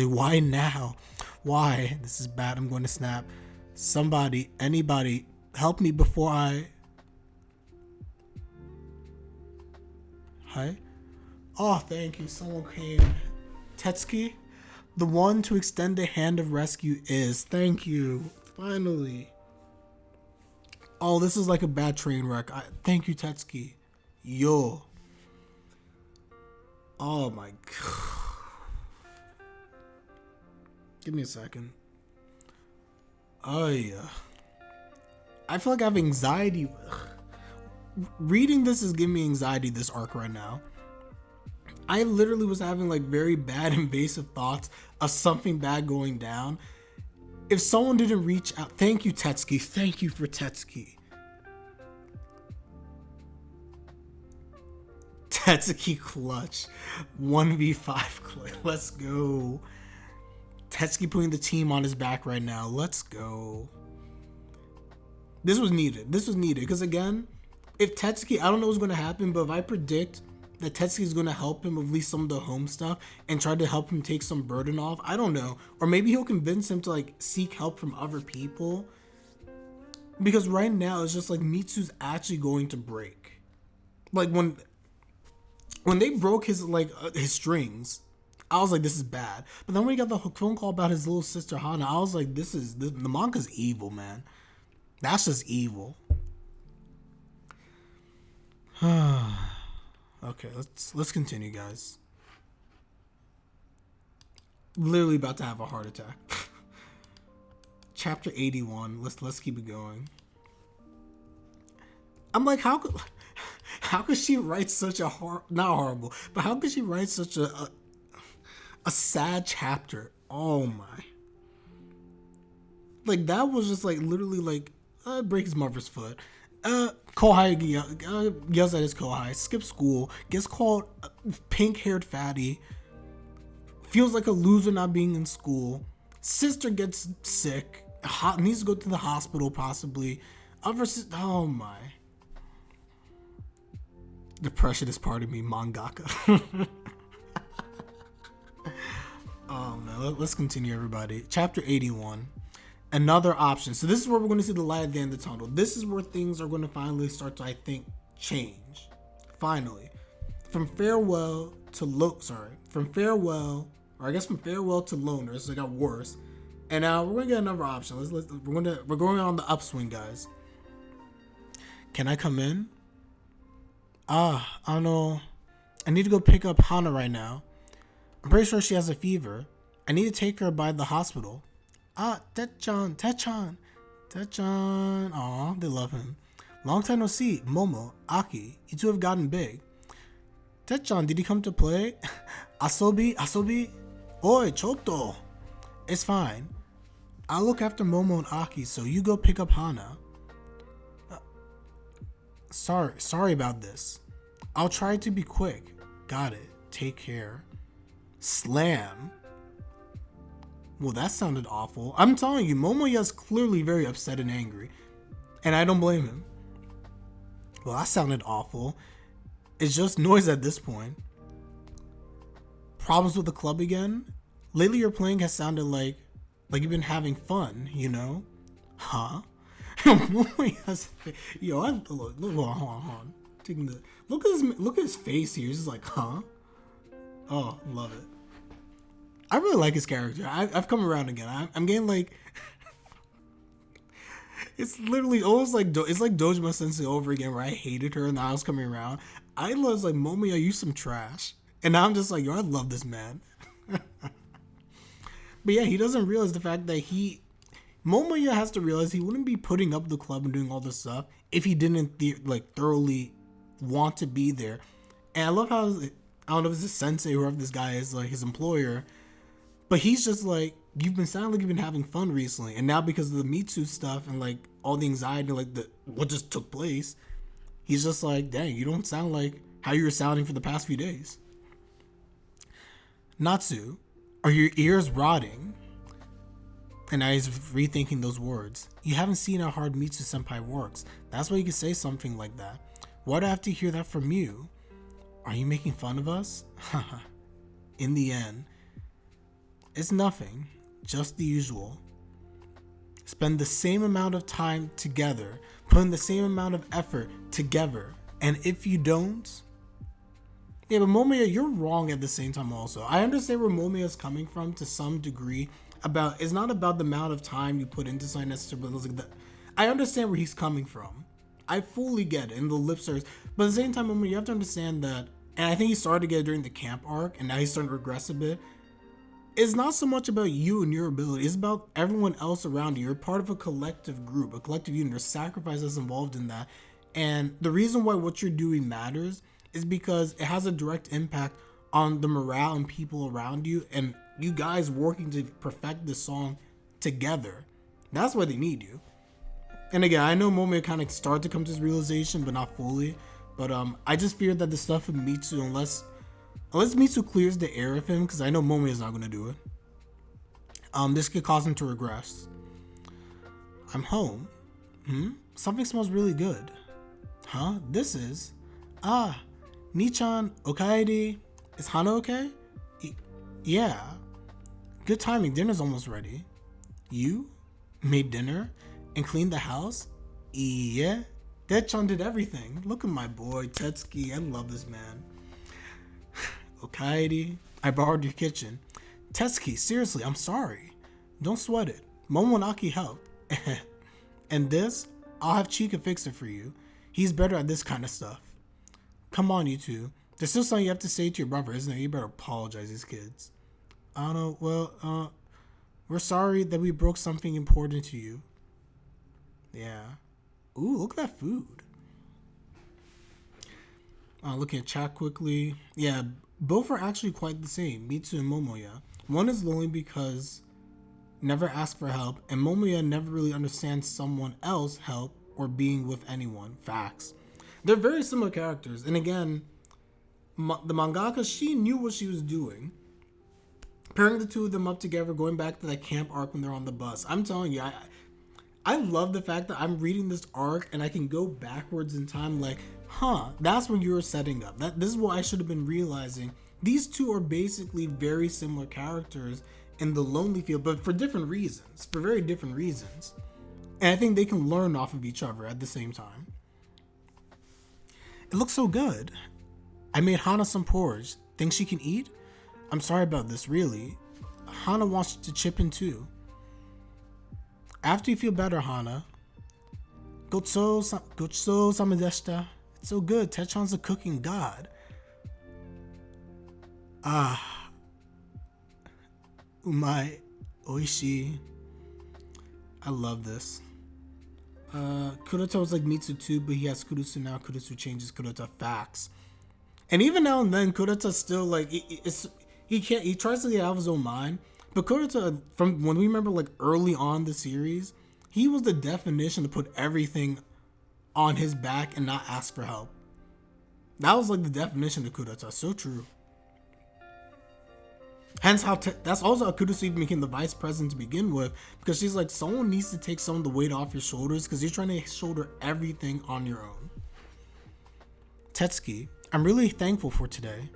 Why now? Why? This is bad. I'm going to snap. Somebody, anybody, help me before I... Hi? Oh, thank you. Someone came. Tetsuki? The one to extend a hand of rescue is. Thank you. Finally. Oh, this is like a bad train wreck. Thank you, Tetsuki. Yo. Oh my god. Give me a second. Oh yeah. I feel like I have anxiety. Reading this is giving me anxiety, this arc right now. I literally was having like very bad invasive thoughts of something bad going down. If someone didn't reach out, thank you, Tetsuki. Thank you for Tetsuki. Tetsuki clutch. 1v5 clutch. Let's go. Tetsuki putting the team on his back right now. Let's go. This was needed. Because again, if Tetsuki, I don't know what's going to happen, but if I predict that Tetsuki is going to help him with at least some of the home stuff and try to help him take some burden off, I don't know. Or maybe he'll convince him to like seek help from other people. Because right now it's just like Mitsu's actually going to break. Like when they broke his his strings, I was like, this is bad. But then when he got the phone call about his little sister Hana, I was like, the manga's evil, man. That's just evil. Okay, let's continue, guys. Literally about to have a heart attack. Chapter 81. Let's keep it going. I'm like, how could she write such a not horrible, but how could she write such a sad chapter? Oh my. Like that was just like literally like break his mother's foot. Kohai yells at his Kohai, skips school, gets called pink-haired fatty, feels like a loser not being in school. Sister gets sick, needs to go to the hospital possibly. Oh my. Depression is part of me, mangaka. Oh no, let's continue, everybody. Chapter 81. Another option. So this is where we're going to see the light at the end of the tunnel. This is where things are going to finally start to, I think, change. Finally. From farewell to from farewell to loners, it got worse. And now we're going to get another option. We're going on the upswing, guys. Can I come in? I don't know. I need to go pick up Hana right now. I'm pretty sure she has a fever. I need to take her by the hospital. Tetchan. Aw, they love him. Long time no see. Momo, Aki, you two have gotten big. Tetchan, did he come to play? Asobi? Oi, Choto. It's fine. I'll look after Momo and Aki, so you go pick up Hana. Sorry about this. I'll try to be quick. Got it. Take care. Slam. Well, that sounded awful. I'm telling you, Momoya's clearly very upset and angry. And I don't blame him. Well, that sounded awful. It's just noise at this point. Problems with the club again? Lately your playing has sounded like you've been having fun, you know? Huh? Momoya's yo, hold on. Look at his face here. He's just like, huh? Oh, love it. I really like his character. I've come around again. I'm getting like, it's literally almost like it's like Dojima Sensei over again, where I hated her and now I was coming around. I was like, Momoya, you some trash, and now I'm just like, yo, I love this man. But yeah, he doesn't realize the fact that Momoya has to realize he wouldn't be putting up the club and doing all this stuff if he didn't thoroughly want to be there. And I love how, I don't know if it's a sensei or if this guy is like his employer, but he's just like, you've been sounding like you've been having fun recently, and now because of the Mitsu stuff and like all the anxiety, like what just took place, he's just like, dang, you don't sound like how you were sounding for the past few days. Natsu, are your ears rotting? And now he's rethinking those words. You haven't seen how hard Mitsu senpai works. That's why you can say something like that. Why do I have to hear that from you? Are you making fun of us? In the end, it's nothing, just the usual. Spend the same amount of time together, put in the same amount of effort together, and if you don't, yeah, but Momoya, you're wrong at the same time also. I understand where Momoya is coming from to some degree. It's not about the amount of time you put into something necessarily, but like that. I understand where he's coming from. I fully get it in the lip service, but at the same time, Momoya, you have to understand that, and I think he started to get it during the camp arc, and now he's starting to regress a bit. It's not so much about you and your ability. It's about everyone else around you. You're part of a collective group, a collective unit. There's sacrifices involved in that. And the reason why what you're doing matters is because it has a direct impact on the morale and people around you, and you guys working to perfect this song together. That's why they need you. And again, I know Momoya kind of started to come to this realization, but not fully. But I just fear that the stuff with Mitsu, unless Mitsu clears the air of him, because I know Momoya is not going to do it, this could cause him to regress. I'm home. Something smells really good. Huh? This is... Nichan, okaeri. Is Hana okay? Yeah. Good timing. Dinner's almost ready. You made dinner and cleaned the house? Yeah. Dechan did everything. Look at my boy, Tetsuki. I love this man. Okaeri, I borrowed your kitchen. Tetsuki, seriously, I'm sorry. Don't sweat it. Momonaki helped. And this, I'll have Chika fix it for you. He's better at this kind of stuff. Come on, you two. There's still something you have to say to your brother, isn't there? You better apologize, these kids. I don't know. Well, we're sorry that we broke something important to you. Yeah. Ooh, look at that food. Looking at chat quickly. Yeah, both are actually quite the same, Mitsu and Momoya. One is lonely because never ask for help, and Momoya never really understands someone else help or being with anyone. Facts. They're very similar characters, and again, the mangaka, she knew what she was doing. Pairing the two of them up together, going back to that camp arc when they're on the bus. I'm telling you, I love the fact that I'm reading this arc and I can go backwards in time like, that's what you were setting up. This is what I should have been realizing. These two are basically very similar characters in the lonely field, but for different reasons, for very different reasons. And I think they can learn off of each other at the same time. It looks so good. I made Hana some porridge. Think she can eat? I'm sorry about this, really. Hana wants to chip in too. After you feel better, Hana. Gotso samedeshita. It's so good. Techon's a cooking god. Umai. Oishi. I love this. Kuroto's like Mitsu too, but he has Kurusu now. Kurusu changes Kurota. Facts. And even now and then, Kurota's still like, he tries to get out of his own mind. But Kurota, from when we remember like early on the series, he was the definition to put everything on his back and not ask for help. That was like the definition of Kurota. So true. Hence how that's also how Kurusu even became the vice president to begin with, because she's like, someone needs to take some of the weight off your shoulders because you're trying to shoulder everything on your own. Tetsuki, I'm really thankful for today.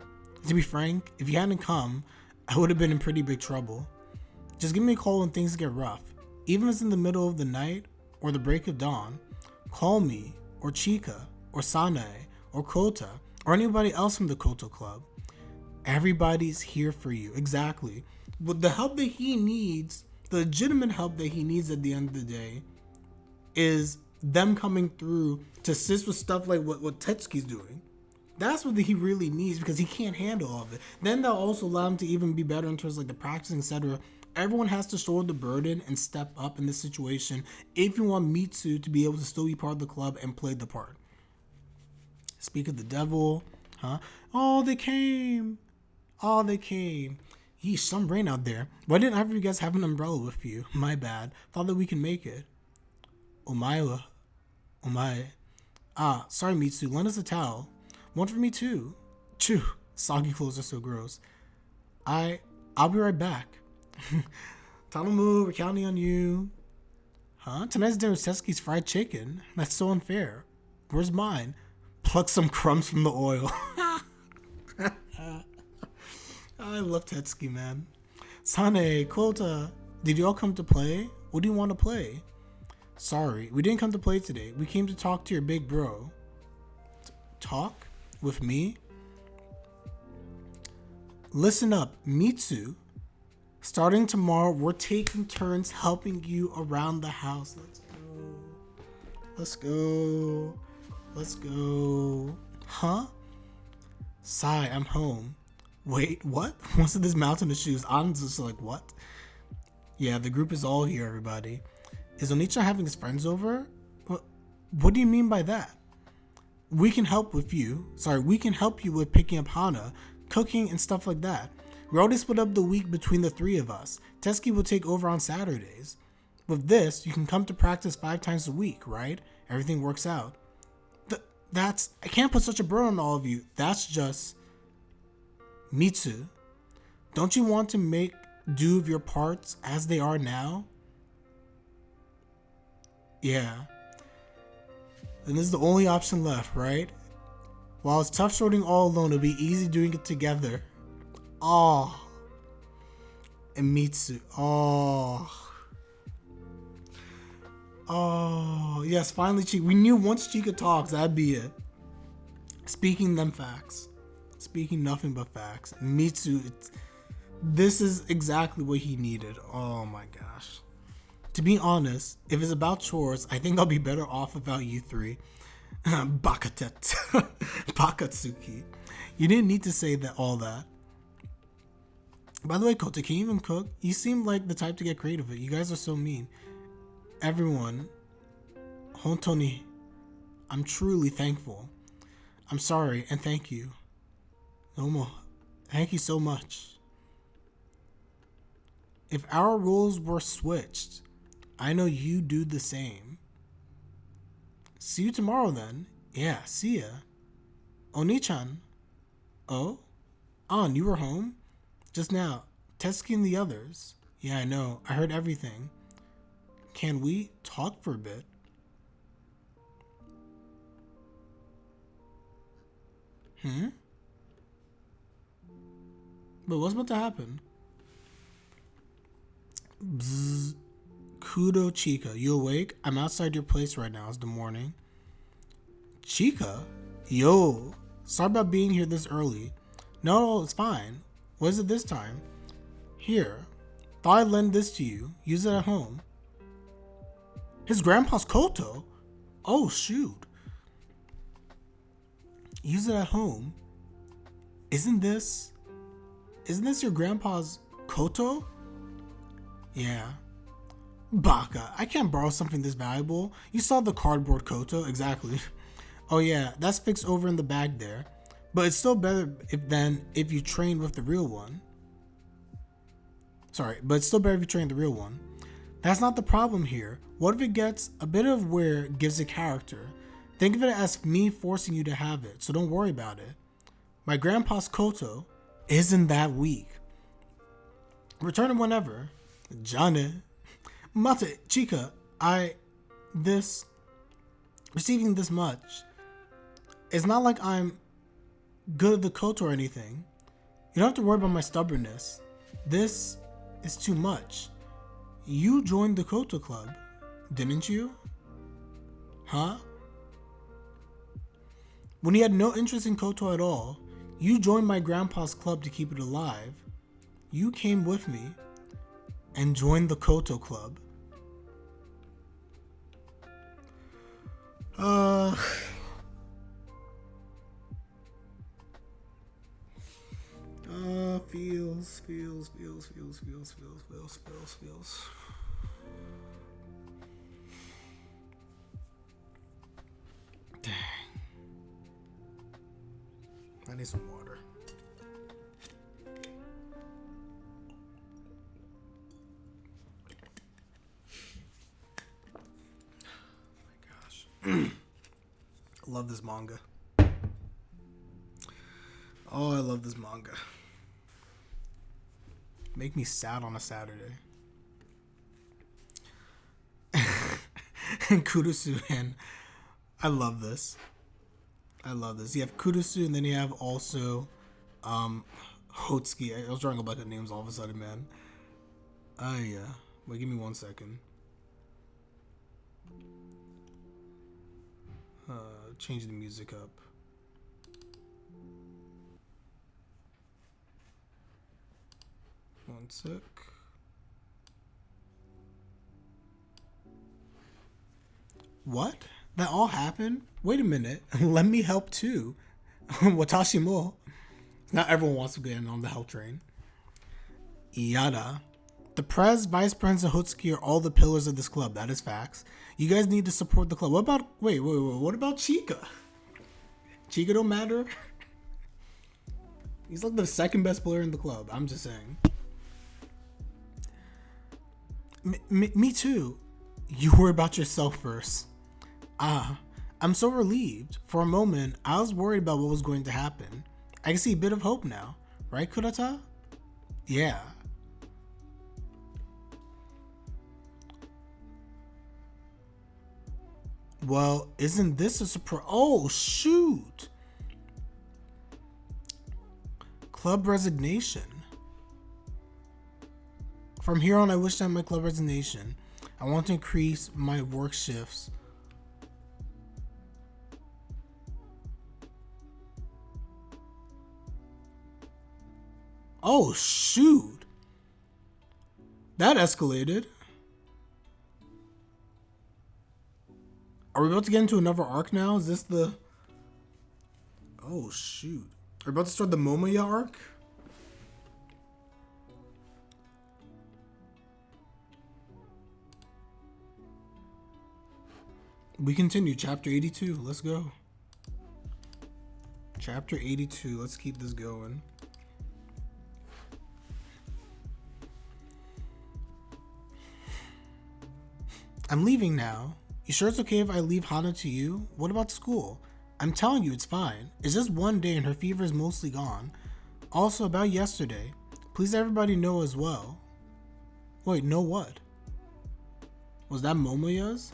To be frank, if you hadn't come, I would have been in pretty big trouble. Just give me a call when things get rough. Even if it's in the middle of the night or the break of dawn, call me, or Chika, or Sanae, or Kota, or anybody else from the Koto Club. Everybody's here for you. Exactly. But the help that he needs, the legitimate help that he needs at the end of the day, is them coming through to assist with stuff like what Tetsuki's doing. That's what he really needs, because he can't handle all of it. Then they'll also allow him to even be better in terms of like the practicing, etc. Everyone has to shoulder the burden and step up in this situation if you want Mitsu to be able to still be part of the club and play the part. Speak of the devil, huh? Oh, they came. Oh, they came. Yeesh, some rain out there. Why didn't either of you guys have an umbrella with you? My bad. Thought that we can make it. Omae. Ah, sorry, Mitsu. Lend us a towel. One for me too. Chew. Soggy clothes are so gross. I'll be right back. Tanamu, we're counting on you. Huh? Tonight's dinner is Tetsuki's fried chicken. That's so unfair. Where's mine? Pluck some crumbs from the oil. I love Tetsuki, man. Sane, Kota, did you all come to play? What do you want to play? Sorry, we didn't come to play today. We came to talk to your big bro. Talk? With me? Listen up, Mitsu. Starting tomorrow, we're taking turns helping you around the house. Let's go. Let's go. Huh? Sigh, I'm home. Wait, what? What's in this mountain of shoes? I'm just like, what? Yeah, the group is all here, everybody. Is Onichan having his friends over? What do you mean by that? We can help you with picking up Hana, cooking, and stuff like that. We already split up the week between the three of us. Tetsuki will take over on Saturdays. With this, you can come to practice 5 times a week, right? Everything works out. I can't put such a burden on all of you. That's just... Mitsu, don't you want to make do of your parts as they are now? Yeah. Then this is the only option left, right? While it's tough sorting all alone, it'll be easy doing it together. Oh. And Mitsu. Oh. Oh. Yes, finally Chika. We knew once Chika talks, that'd be it. Speaking them facts. Speaking nothing but facts. Mitsu, this is exactly what he needed. Oh my gosh. To be honest, if it's about chores, I think I'll be better off without you three. Bakatet. Bakatsuki. You didn't need to say all that. By the way, Koto, can you even cook? You seem like the type to get creative with. You guys are so mean. Everyone, Hontoni, I'm truly thankful. I'm sorry and thank you. Nomo, thank you so much. If our roles were switched, I know you do the same. See you tomorrow then. Yeah, see ya. Oni-chan. Oh? An, you were home? Just now. Tetsuki and the others. Yeah, I know. I heard everything. Can we talk for a bit? But what's about to happen? Bzzz. Kudo Chika, you awake? I'm outside your place right now. It's the morning. Chika? Yo. Sorry about being here this early. No, it's fine. What is it this time? Here. Thought I'd lend this to you. Use it at home. His grandpa's Koto? Oh, shoot. Use it at home? Isn't this your grandpa's Koto? Yeah. Baka, I can't borrow something this valuable. You saw the cardboard Koto, exactly. Oh yeah, that's fixed over in the bag there. But it's still better if you train with the real one. Sorry, but it's still better if you train the real one. That's not the problem here. What if it gets a bit of wear gives it character? Think of it as me forcing you to have it, so don't worry about it. My grandpa's Koto isn't that weak. Return it whenever. Jane. Mate, Chika, receiving this much. It's not like I'm good at the Koto or anything. You don't have to worry about my stubbornness. This is too much. You joined the Koto club, didn't you? Huh? When you had no interest in Koto at all, you joined my grandpa's club to keep it alive. You came with me and joined the Koto Club. Feels. Dang. I need some water. Oh my gosh. I love this manga. Oh, I love this manga. Make me sad on a Saturday. And Kurusu, and I love this. You have Kurusu, and then you have also Hotsuki. I was drawing a bunch of names all of a sudden, man. Yeah. Wait, give me 1 second. Change the music up. One sec. What? That all happened? Wait a minute. Let me help too. Watashi mo. Not everyone wants to get in on the hell train. Yada. The Prez, Vice President, and Hotsuki are all the pillars of this club. That is facts. You guys need to support the club. What about... Wait. What about Chika? Chika don't matter? He's like the second best player in the club. I'm just saying. Me too. You worry about yourself first. I'm so relieved. For a moment, I was worried about what was going to happen. I can see a bit of hope now. Right, Kurata? Yeah. Well, isn't this a surprise? Oh, shoot. Club resignation. From here on, I wish to have my club resignation. I want to increase my work shifts. Oh, shoot. That escalated. Are we about to get into another arc now? Is this the... Oh, shoot. Are we about to start the Momoya arc? We continue. Chapter 82. Let's go. Chapter 82. Let's keep this going. I'm leaving now. You sure it's okay if I leave Hana to you? What about school? I'm telling you it's fine. It's just one day and her fever is mostly gone. Also, about yesterday, please let everybody know as well. Wait, know what? Was that Momoya's?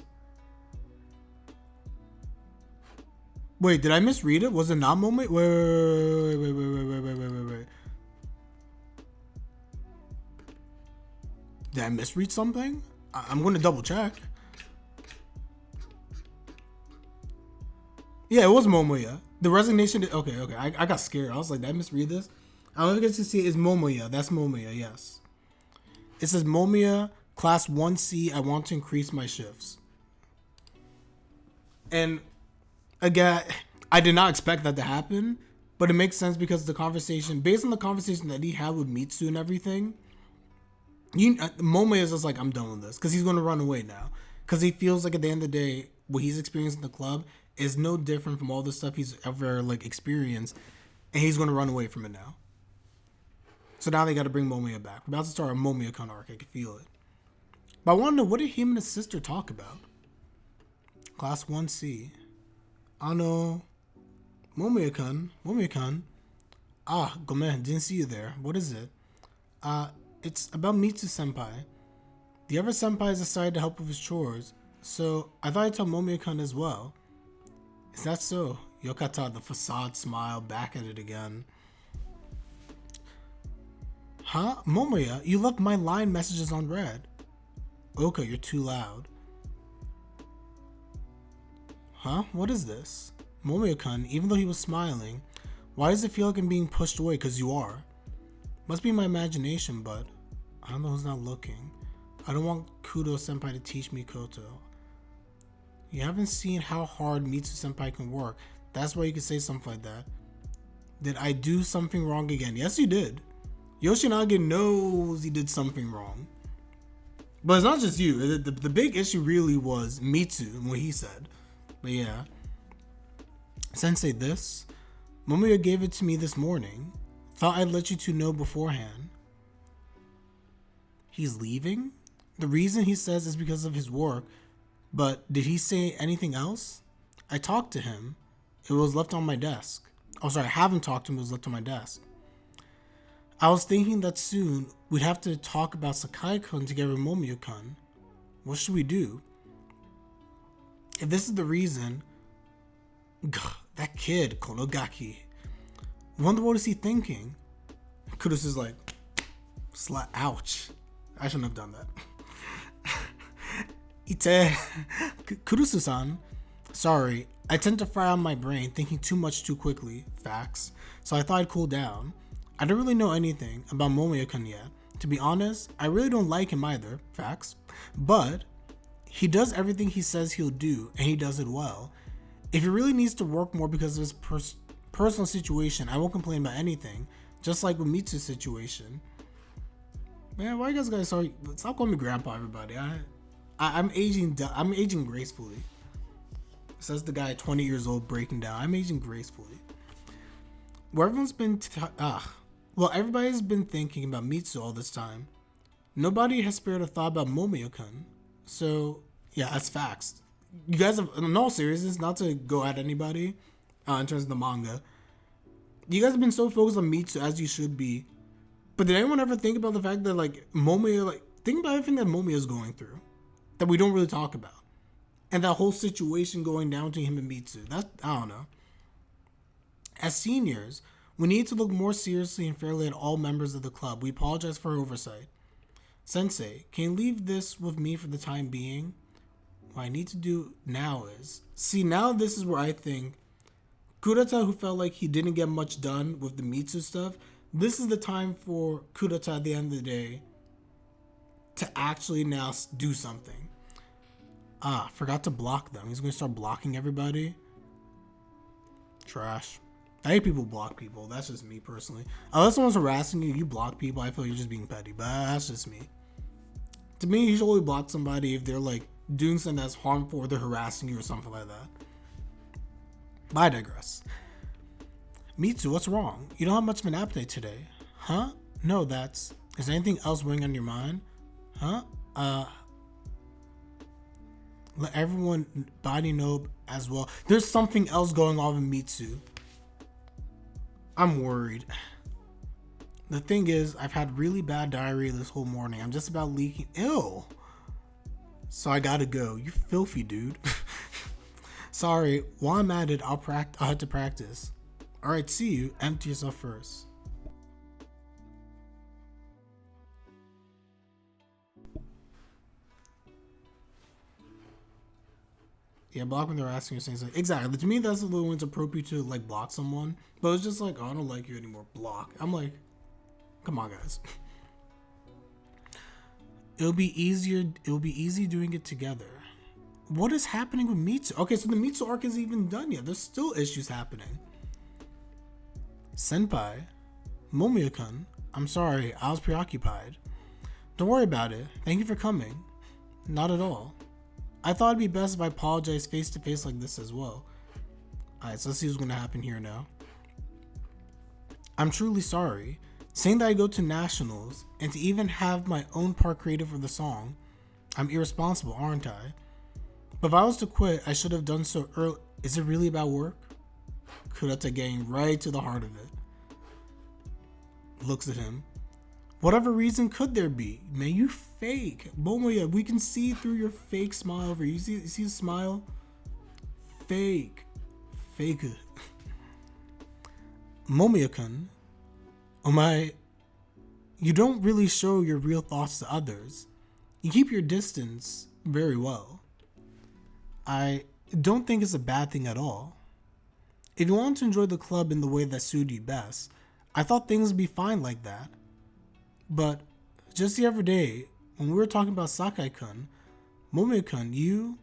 Wait, did I misread it? Was it not Momoya? Wait. Did I misread something? I'm going to double check. Yeah, it was Momoya. The resignation. Okay. I got scared. I was like, did I misread this? I don't get to see it is Momoya. That's Momoya, yes. It says Momoya, class 1C. I want to increase my shifts. And again, I did not expect that to happen, but it makes sense because the conversation, based on the conversation that he had with Mitsu and everything, Momoya is just like, I'm done with this, because he's going to run away now. Because he feels like at the end of the day, what he's experienced in the club is no different from all the stuff he's ever like experienced, and he's going to run away from it now. So now they got to bring Momoya back. We're about to start a Momoya-kun arc. I can feel it. But I want to know, what did him and his sister talk about? Class 1C. Momoya-kun. Ah, gomen, didn't see you there. What is it? It's about Mitsu senpai. The other senpai decided to help with his chores, so I thought I'd tell Momoya-kun as well. Is that so? Yokata, the facade smile, back at it again. Huh? Momoya, you left my line messages on red. Oka, you're too loud. Huh? What is this? Momoya-kun, even though he was smiling, why does it feel like I'm being pushed away? Because you are. Must be my imagination, but I don't know who's not looking. I don't want Kudo senpai to teach me Koto. You haven't seen how hard Mitsu senpai can work. That's why you can say something like that. Did I do something wrong again? Yes, you did. Yoshinage knows he did something wrong. But it's not just you. The big issue really was Mitsu and what he said. But yeah. Sensei, this. Momoya gave it to me this morning. Thought I'd let you two know beforehand. He's leaving? The reason he says is because of his work. But did he say anything else? I talked to him. It was left on my desk. Oh, sorry, I haven't talked to him. It was left on my desk. I was thinking that soon we'd have to talk about Sakai-kun together with Momoya-kun. What should we do? If this is the reason... that kid, Konogaki. Wonder what is he thinking? Kudus is like... ouch. I shouldn't have done that. Ite... Kurusu-san. Sorry, I tend to fry on my brain, thinking too much too quickly. Facts. So I thought I'd cool down. I don't really know anything about Momoya-kun yet. To be honest, I really don't like him either. Facts. But he does everything he says he'll do, and he does it well. If he really needs to work more because of his personal situation, I won't complain about anything. Just like with Mitsu's situation. Man, why you guys stop calling me grandpa, everybody. I'm aging gracefully. Says the guy 20 years old breaking down. I'm aging gracefully. Well, everybody's been thinking about Mitsu all this time. Nobody has spared a thought about Momoya-kun. So, yeah, that's facts. You guys have, in all seriousness, not to go at anybody in terms of the manga, you guys have been so focused on Mitsu, as you should be. But did anyone ever think about the fact that, like, Momoya, think about everything that Momoya is going through that we don't really talk about? And that whole situation going down to him and Mitsu. I don't know. As seniors, we need to look more seriously and fairly at all members of the club. We apologize for our oversight. Sensei, can you leave this with me for the time being? What I need to do now is... See, now this is where I think Kurata, who felt like he didn't get much done with the Mitsu stuff, this is the time for Kurata at the end of the day to actually now do something. Forgot to block them. He's going to start blocking everybody. Trash. I hate people who block people. That's just me personally. Unless someone's harassing you, you block people, I feel you're just being petty. But that's just me. To me, you should only block somebody if they're like doing something that's harmful or they're harassing you or something like that. But I digress. Mitsu, what's wrong? You don't have much of an appetite today. Huh? No, is there anything else weighing on your mind? Huh? Let everyone body know as well. There's something else going on with Mitsu. I'm worried. The thing is, I've had really bad diarrhea this whole morning. I'm just about leaking. Ew. So I gotta go. You filthy dude. Sorry. While I'm at it, I'll have to practice. Alright, see you. Empty yourself first. Yeah, block when they're asking you things like exactly. To me, that's the little when it's appropriate to like block someone. But it's just like, oh, I don't like you anymore. Block. I'm like, come on, guys. It'll be easy doing it together. What is happening with Mitsu? Okay, so the Mitsu arc isn't even done yet. There's still issues happening. Senpai, Momoya-kun, I'm sorry, I was preoccupied. Don't worry about it. Thank you for coming. Not at all. I thought it'd be best if I apologize face to face like this as well. Alright, so let's see what's going to happen here now. I'm truly sorry. Saying that I go to nationals and to even have my own part created for the song, I'm irresponsible, aren't I? But if I was to quit, I should have done so early. Is it really about work? Kurata getting right to the heart of it. Looks at him. Whatever reason could there be? Man, you fake. Momoya, we can see through your fake smile over here. You see the smile? Fake. Fake it. Momoya-kun, you don't really show your real thoughts to others. You keep your distance very well. I don't think it's a bad thing at all. If you want to enjoy the club in the way that suited you best, I thought things would be fine like that. But just the other day, when we were talking about Sakai-kun, Momoya-kun, you,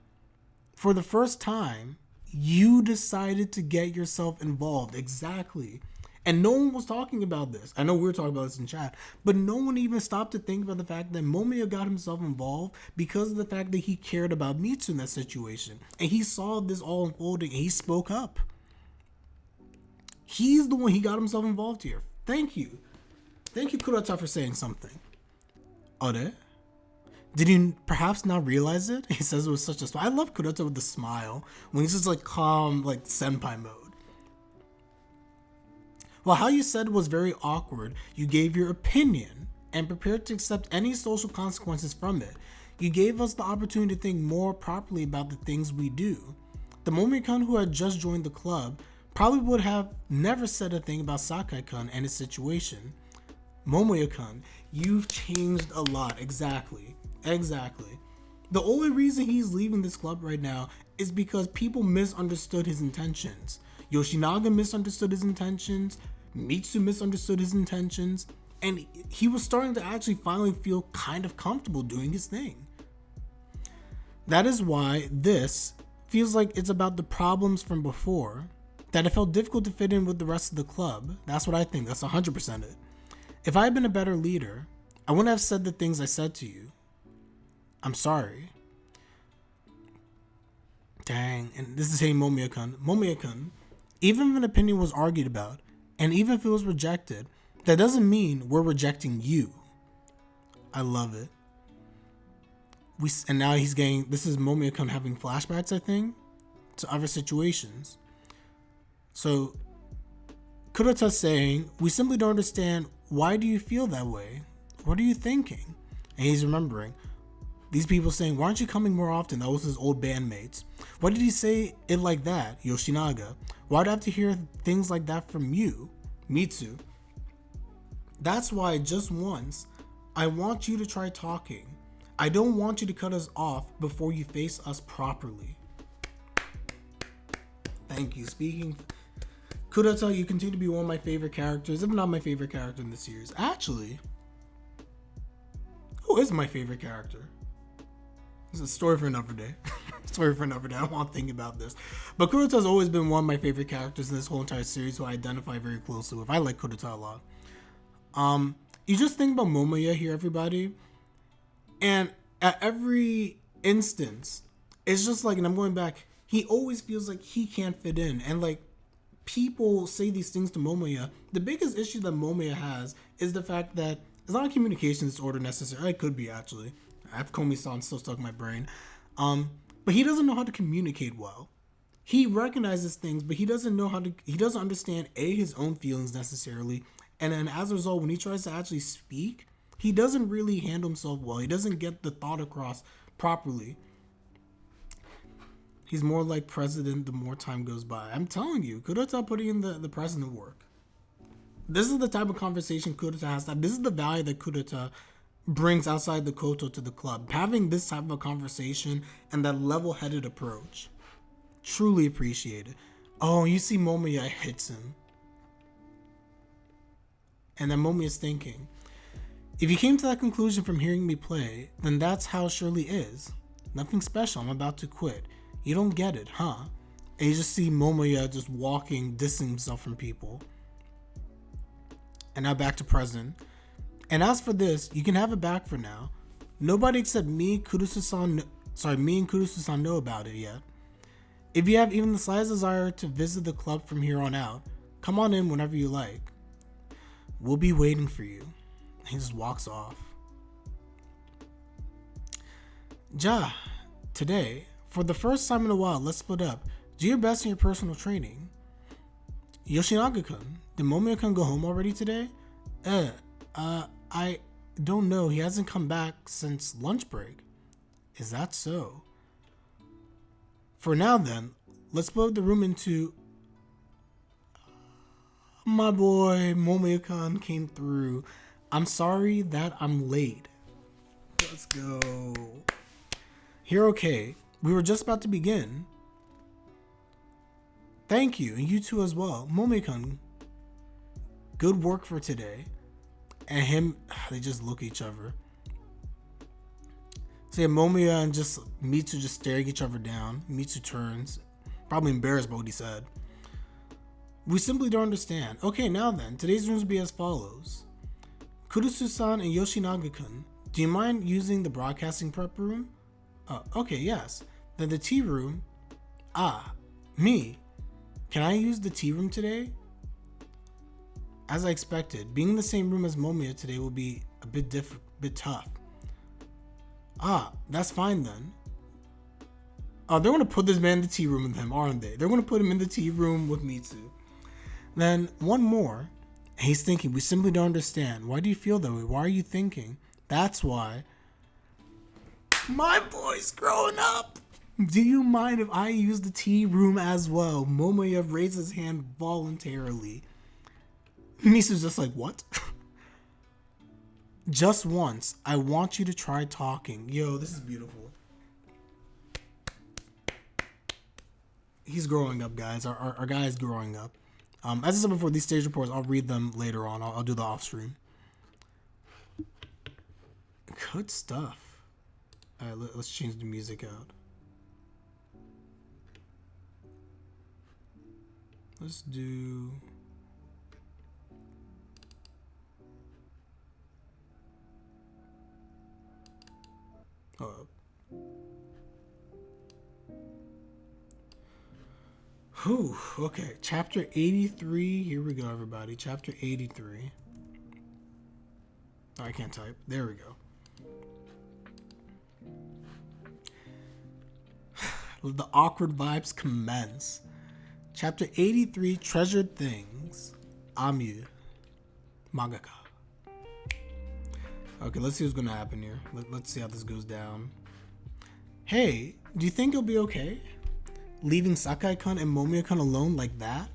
for the first time, you decided to get yourself involved. Exactly. And no one was talking about this. I know we were talking about this in chat, but no one even stopped to think about the fact that Momoya got himself involved because of the fact that he cared about Mitsu in that situation. And he saw this all unfolding and he spoke up. He's the one, he got himself involved here. Thank you. Thank you, Kurata, for saying something. Ore? Did you perhaps not realize it? He says it was such a smile. I love Kurata with the smile when he's just like calm, like senpai mode. Well, how you said was very awkward. You gave your opinion and prepared to accept any social consequences from it. You gave us the opportunity to think more properly about the things we do. The Momoya-kun who had just joined the club probably would have never said a thing about Sakai-kun and his situation. Momoya-kun, you've changed a lot. Exactly. The only reason he's leaving this club right now is because people misunderstood his intentions. Yoshinaga misunderstood his intentions. Mitsu misunderstood his intentions. And he was starting to actually finally feel kind of comfortable doing his thing. That is why this feels like it's about the problems from before, that it felt difficult to fit in with the rest of the club. That's what I think. That's 100% it. If I had been a better leader, I wouldn't have said the things I said to you. I'm sorry. Dang. And this is saying Momoya-kun. Momoya-kun, even if an opinion was argued about, and even if it was rejected, that doesn't mean we're rejecting you. I love it. And now he's getting, this is Momoya-kun having flashbacks, I think, to other situations. So, Kurata's saying, we simply don't understand, why do you feel that way? What are you thinking? And he's remembering. These people saying, why aren't you coming more often? That was his old bandmates. Why did he say it like that, Yoshinaga? Why'd I have to hear things like that from you, Mitsu? That's why just once, I want you to try talking. I don't want you to cut us off before you face us properly. Thank you. Speaking, Kurata, you continue to be one of my favorite characters, if not my favorite character in the series. Actually, who is my favorite character? It's a story for another day. I don't want to think about this. But Kurata's always been one of my favorite characters in this whole entire series who I identify very closely with. I like Kurata a lot. You just think about Momoya here, everybody. And at every instance, it's just like, and I'm going back, he always feels like he can't fit in. And like, people say these things to Momoya. The biggest issue that Momoya has is the fact that it's not a communication disorder necessarily. It could be, actually. I have Komi-san still stuck in my brain. But he doesn't know how to communicate well. He recognizes things, but he doesn't understand his own feelings necessarily. And then as a result, when he tries to actually speak, he doesn't really handle himself well. He doesn't get the thought across properly. He's more like president the more time goes by. I'm telling you, Kurata putting in the president work. This is the type of conversation Kurata has to have. This is the value that Kurata brings outside the Koto to the club. Having this type of a conversation and that level-headed approach. Truly appreciate it. Oh, you see Momoya hits him. And then Momoya's thinking, if you came to that conclusion from hearing me play, then that's how it surely is. Nothing special, I'm about to quit. You don't get it, huh? And you just see Momoya just walking, dissing himself from people. And now back to present. And as for this, you can have it back for now. Nobody except me and Kurusu-san know about it yet. If you have even the slightest desire to visit the club from here on out, come on in whenever you like. We'll be waiting for you. And he just walks off. Ja, today, for the first time in a while, let's split up. Do your best in your personal training. Yoshinaga-kun, did Momoya-kun go home already today? I don't know. He hasn't come back since lunch break. Is that so? For now then, let's split the room into... My boy, Momoya-kun came through. I'm sorry that I'm late. Let's go. Here, okay. We were just about to begin. Thank you, and you too as well. Momoya-kun, good work for today. and him, they just look at each other. So yeah, Momoya and just Mitsu just staring each other down. Mitsu turns, probably embarrassed by what he said. We simply don't understand. Okay, now then, today's rooms will be as follows. Kurusu-san and Yoshinaga-kun, do you mind using the broadcasting prep room? Okay, yes. Then the tea room. Me. Can I use the tea room today? As I expected, being in the same room as Momoya today will be a bit tough. That's fine then. They're going to put this man in the tea room with him, aren't they? They're going to put him in the tea room with Mitsu. Then one more. He's thinking, we simply don't understand. Why do you feel that way? Why are you thinking? That's why. My boy's growing up. Do you mind if I use the tea room as well? Momoya raises his hand voluntarily. Mitsu's just like, what? Just once, I want you to try talking. Yo, this is beautiful. He's growing up, guys. Our guy is growing up. As I said before, these stage reports, I'll read them later on. I'll do the off stream. Good stuff. All right, let's change the music out. Let's do... Whew, okay, chapter 83. Here we go, everybody. Chapter 83. Oh, I can't type. There we go. The awkward vibes commence. Chapter 83, Treasured Things. Amu. Mangaka. Okay, let's see what's gonna happen here. Let's see how this goes down. Hey, do you think it'll be okay? Leaving Sakai-kun and Momoya-kun alone like that?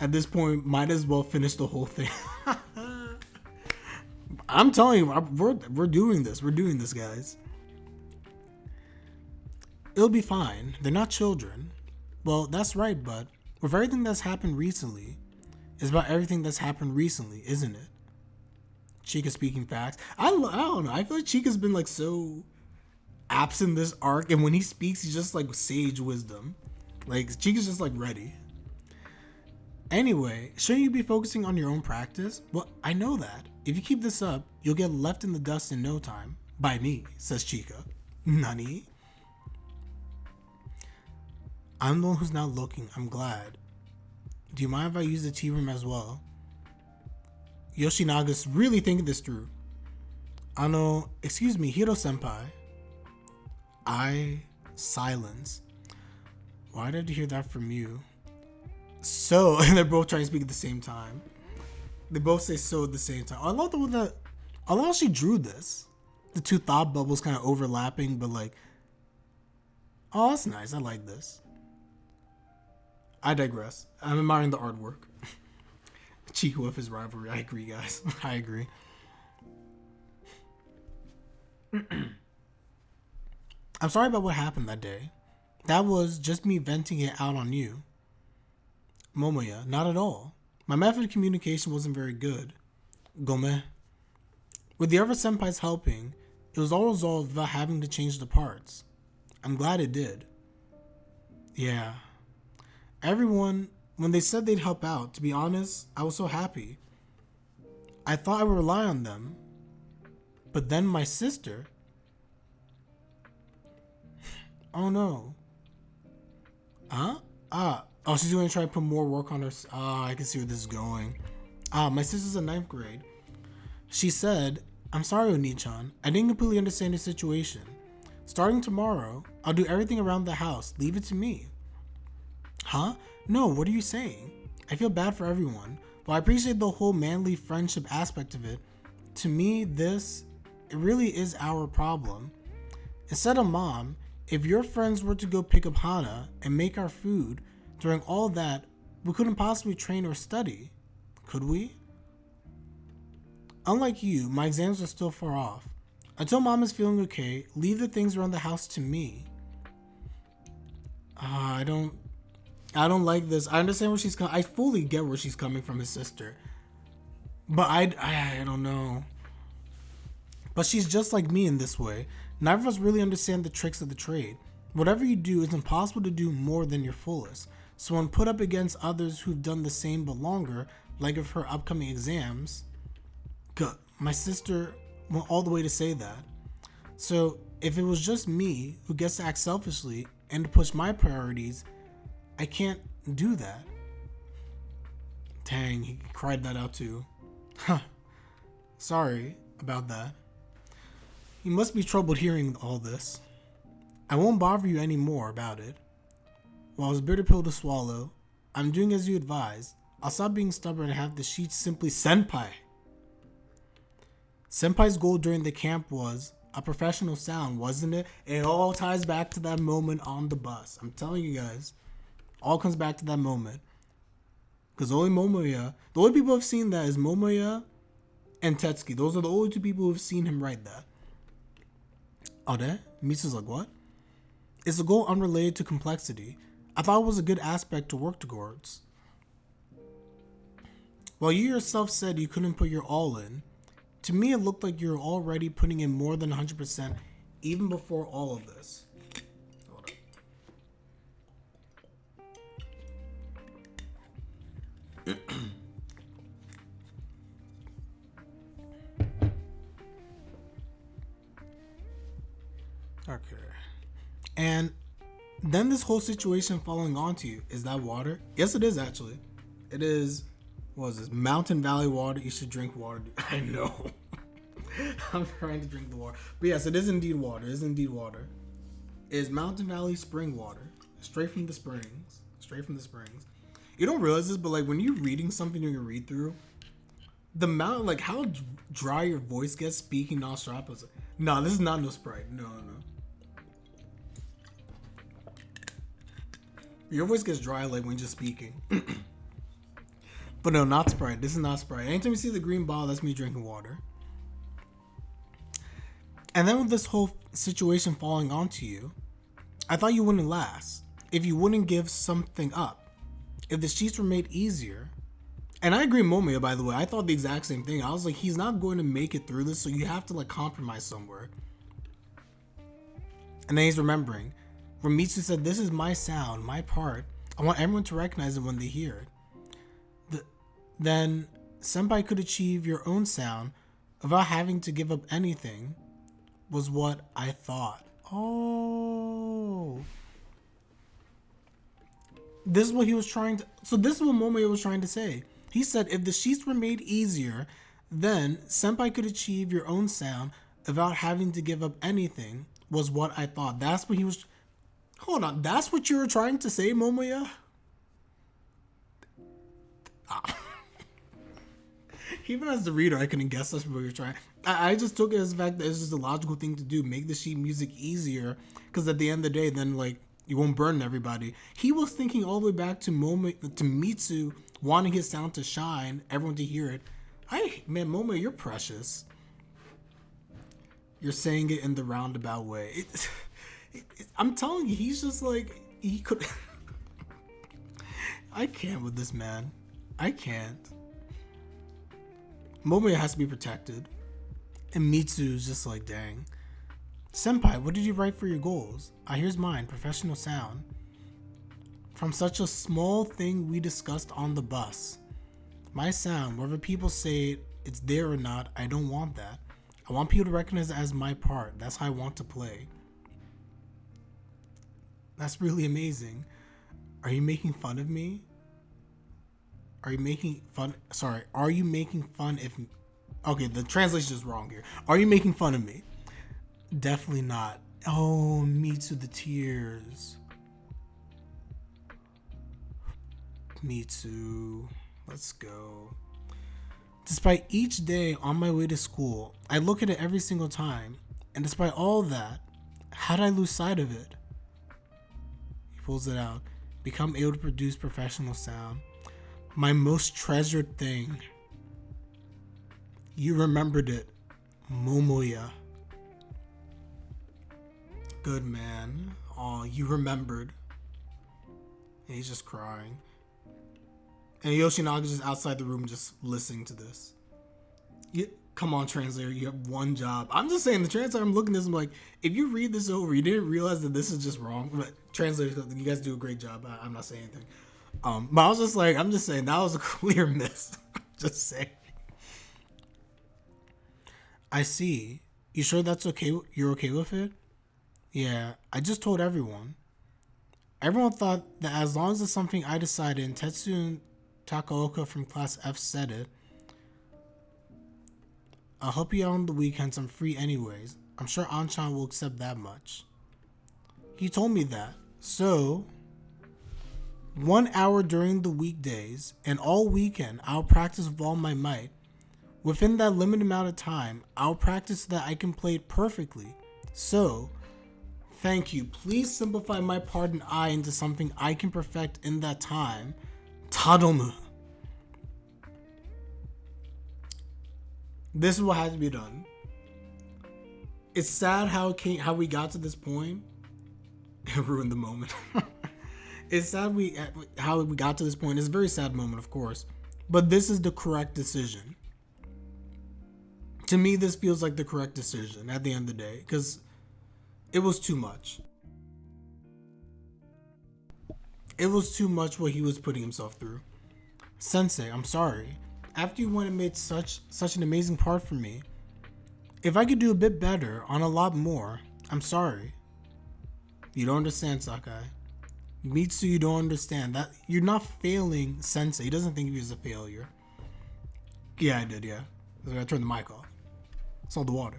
At this point, might as well finish the whole thing. I'm telling you, we're doing this. We're doing this, guys. It'll be fine. They're not children. Well, that's right, but with everything that's happened recently, it's about everything that's happened recently, isn't it? Chika speaking facts. I don't know. I feel like Chika's been like so absent this arc, and when he speaks, he's just like sage wisdom. Like Chika's just like ready. Anyway, shouldn't you be focusing on your own practice? Well, I know that. If you keep this up, you'll get left in the dust in no time. By me, says Chika. Nani? I'm the one who's not looking. I'm glad. Do you mind if I use the tea room as well? Yoshinaga's really thinking this through. Excuse me, Hiro-senpai. Silence. Why did I hear that from you? So, and they're both trying to speak at the same time. They both say so at the same time. I love the way that, I love how she drew this. The two thought bubbles kind of overlapping, but like, oh, that's nice. I like this. I digress. I'm admiring the artwork. Chico with his rivalry. I agree, guys. I agree. I'm sorry about what happened that day. That was just me venting it out on you. Momoya, not at all. My method of communication wasn't very good. Gome. With the other senpais helping, it was all resolved without having to change the parts. I'm glad it did. Yeah. Everyone, when they said they'd help out, to be honest, I was so happy. I thought I would rely on them. But then my sister... Oh no. Huh? Oh, she's going to try to put more work on her. I can see where this is going. My sister's in 9th grade. She said, I'm sorry, Oni-chan. I didn't completely understand the situation. Starting tomorrow, I'll do everything around the house. Leave it to me. Huh? No, what are you saying? I feel bad for everyone, but I appreciate the whole manly friendship aspect of it. To me, it really is our problem. Instead of Mom, if your friends were to go pick up Hana and make our food, during all that, we couldn't possibly train or study. Could we? Unlike you, my exams are still far off. Until Mom is feeling okay, leave the things around the house to me. I don't like this. I understand where she's coming. I fully get where she's coming from, his sister. But I don't know. But she's just like me in this way. Neither of us really understand the tricks of the trade. Whatever you do, it's impossible to do more than your fullest. So when put up against others who've done the same but longer, like of her upcoming exams, my sister went all the way to say that. So if it was just me who gets to act selfishly and to push my priorities, I can't do that. Dang, he cried that out too. Huh. Sorry about that. You must be troubled hearing all this. I won't bother you any more about it. While it's a bitter pill to swallow, I'm doing as you advise. I'll stop being stubborn and have the sheets simply senpai. Senpai's goal during the camp was a professional sound, wasn't it? It all ties back to that moment on the bus. I'm telling you guys, all comes back to that moment. Because only Momoya, the only people who have seen that is Momoya and Tetsuki. Those are the only two people who have seen him write that. Oh, that? Mitsu's like, what? It's a goal unrelated to complexity. I thought it was a good aspect to work towards. Well, you yourself said you couldn't put your all in. To me, it looked like you were already putting in more than 100% even before all of this. Okay. And then this whole situation following on to you. Is that water? Yes, it is actually. It is, what is this? Mountain Valley water. You should drink water. I know. I'm trying to drink the water. But yes, it is indeed water. It is indeed water. It is Mountain Valley spring water. Straight from the springs. Straight from the springs. You don't realize this, but like when you're reading something during a read through, the amount, like how dry your voice gets speaking non-stop. Like, no, this is not no Sprite. No. Your voice gets dry like when you're speaking. But no, not Sprite. This is not Sprite. Anytime you see the green bottle, that's me drinking water. And then with this whole situation falling onto you, I thought you wouldn't last. If you wouldn't give something up. If the sheets were made easier. And I agree, Momoya, by the way. I thought the exact same thing. I was like, he's not going to make it through this, so you have to like compromise somewhere. And then he's remembering. Where Mitsu said, this is my sound, my part. I want everyone to recognize it when they hear it. Then Senpai could achieve your own sound without having to give up anything was what I thought. Oh. This is what he was trying to... So this is what Momoya was trying to say. He said, if the sheets were made easier, then Senpai could achieve your own sound without having to give up anything was what I thought. That's what he was... Hold on, that's what you were trying to say, Momoya? Even as the reader, I couldn't guess that's what you're trying. I just took it as the fact that it's just a logical thing to do. Make the sheet music easier, because at the end of the day, then like you won't burn everybody. He was thinking all the way back to Mitsu wanting his sound to shine, everyone to hear it. Man, Momoya, you're precious. You're saying it in the roundabout way. I'm telling you, he's just like, he could... I can't with this man. I can't. Momoya has to be protected. And Mitsu's just like, dang. Senpai, what did you write for your goals? Here's mine, professional sound. From such a small thing we discussed on the bus. My sound, whether people say it's there or not, I don't want that. I want people to recognize it as my part. That's how I want to play. That's really amazing. Are you making fun of me? Are you making fun? Sorry. Are you making fun if... Okay, the translation is wrong here. Are you making fun of me? Definitely not. Oh, Mitsu, the tears. Mitsu. Let's go. Despite each day on my way to school, I look at it every single time. And despite all that, how did I lose sight of it? He pulls it out. Become able to produce professional sound. My most treasured thing. You remembered it. Momoya. Good man. Aw, you remembered. And he's just crying. And Yoshinaga's just outside the room just listening to this. Come on, translator, you have one job. I'm just saying, the translator, I'm looking at this, I'm like, if you read this over, you didn't realize that this is just wrong. But translator, you guys do a great job. I'm not saying anything. But I was just like, I'm just saying, that was a clear miss. Just saying. I see. You sure that's okay? You're okay with it? Yeah, I just told everyone. Everyone thought that as long as it's something I decided and Tetsu and Takaoka from Class F said it, I'll help you out on the weekends. I'm free anyways. I'm sure Anshan will accept that much. He told me that. So, 1 hour during the weekdays and all weekend, I'll practice with all my might. Within that limited amount of time, I'll practice so that I can play it perfectly. So, thank you. Please simplify my part and I into something I can perfect in that time. Tadomu. This is what had to be done. It's sad how we got to this point. It ruined the moment. It's sad how we got to this point. It's a very sad moment, of course. But this is the correct decision. To me, this feels like the correct decision at the end of the day. Because it was too much. It was too much what he was putting himself through. Sensei, I'm sorry. After you went and made such an amazing part for me, if I could do a bit better on a lot more, I'm sorry. You don't understand, Sakai. Mitsu, you don't understand. That you're not failing Sensei. He doesn't think of you as a failure. Yeah, I did, yeah. I gotta turn the mic off. It's all the water.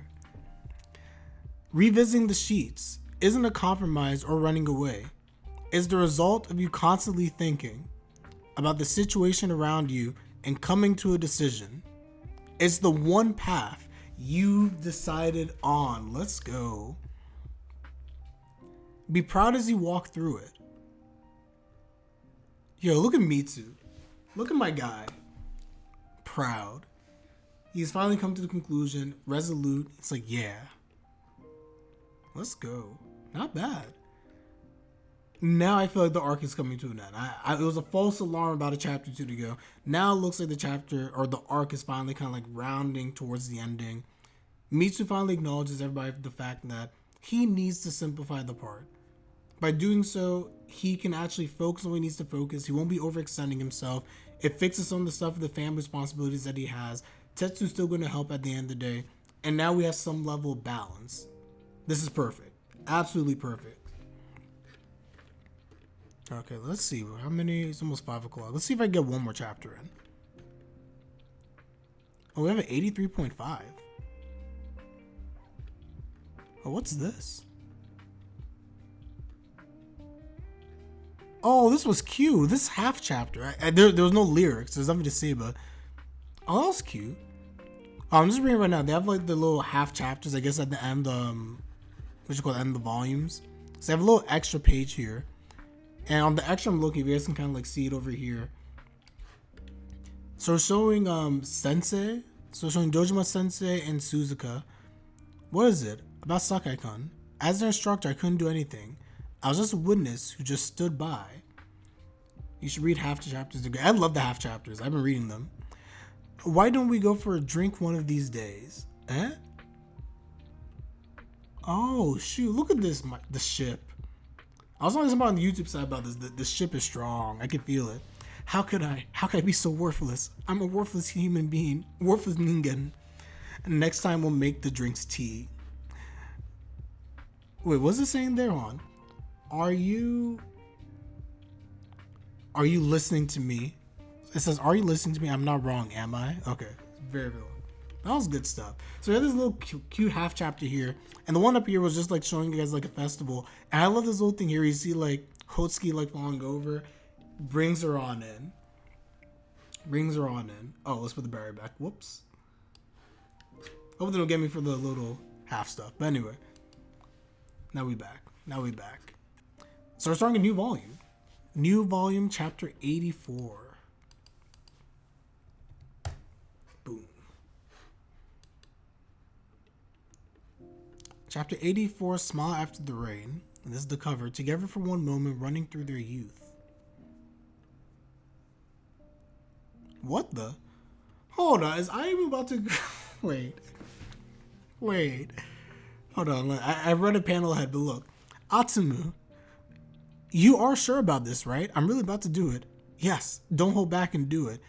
Revisiting the sheets isn't a compromise or running away. It's the result of you constantly thinking about the situation around you and coming to a decision. It's the one path you've decided on. Let's go. Be proud as you walk through it. Yo, look at Mitsu. Look at my guy. Proud. He's finally come to the conclusion. Resolute. It's like, yeah. Let's go. Not bad. Now I feel like the arc is coming to an end. It was a false alarm about a chapter 2 to go. Now it looks like the chapter or the arc is finally kind of like rounding towards the ending. Mitsu finally acknowledges everybody for the fact that he needs to simplify the part. By doing so, he can actually focus on what he needs to focus. He won't be overextending himself. It fixes some of the stuff of the family responsibilities that he has. Tetsu's still going to help at the end of the day. And now we have some level of balance. This is perfect. Absolutely perfect. Okay, let's see. How many? It's almost 5 o'clock. Let's see if I can get one more chapter in. Oh, we have an 83.5. Oh, what's this? Oh, this was cute. This half chapter. There was no lyrics. There's nothing to say, but... Oh, that was cute. Oh, I'm just reading right now. They have like the little half chapters, I guess, at the end. What you call the end of the volumes. So they have a little extra page here. And on the extra I'm looking, you guys can kind of like see it over here. So showing Sensei. So showing Dojima Sensei and Suzuka. What is it? About Sakai-kun. As their instructor, I couldn't do anything. I was just a witness who just stood by. You should read half the chapters. I love the half chapters. I've been reading them. Why don't we go for a drink one of these days? Eh? Oh, shoot. Look at this. The ship. I was talking about on the YouTube side about this. The ship is strong. I can feel it. How could I be so worthless? I'm a worthless human being. Worthless ningen. And next time we'll make the drinks tea. Wait, what's it saying there on? Are you listening to me? It says, are you listening to me? I'm not wrong, am I? Okay. Very, very well. That was good stuff. So we have this little cute half chapter here. And the one up here was just like showing you guys like a festival. And I love this little thing here. You see like Hotsuki like falling over. Brings her on in. Oh, let's put the barrier back. Whoops. Hope they don't get me for the little half stuff. But anyway. Now we back. So we're starting a new volume. New volume, chapter 84. Boom. Chapter 84, Smile After the Rain. And this is the cover. Together for one moment, running through their youth. What the? Hold on, is I even about to... Wait. Wait. Hold on. I read a panel ahead, but look. Atsumu, you are sure about this, right? I'm really about to do it. Yes, don't hold back and do it.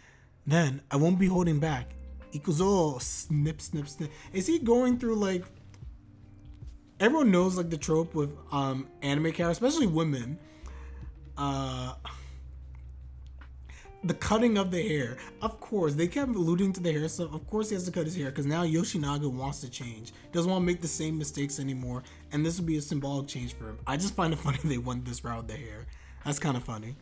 Then I won't be holding back. Ikuzo, snip, snip, snip. Is he going through like... Everyone knows like the trope with anime characters, especially women. The cutting of the hair. Of course, they kept alluding to the hair stuff. Of course he has to cut his hair because now Yoshinaga wants to change. Doesn't want to make the same mistakes anymore. And this would be a symbolic change for him. I just find it funny they went this route with the hair. That's kind of funny.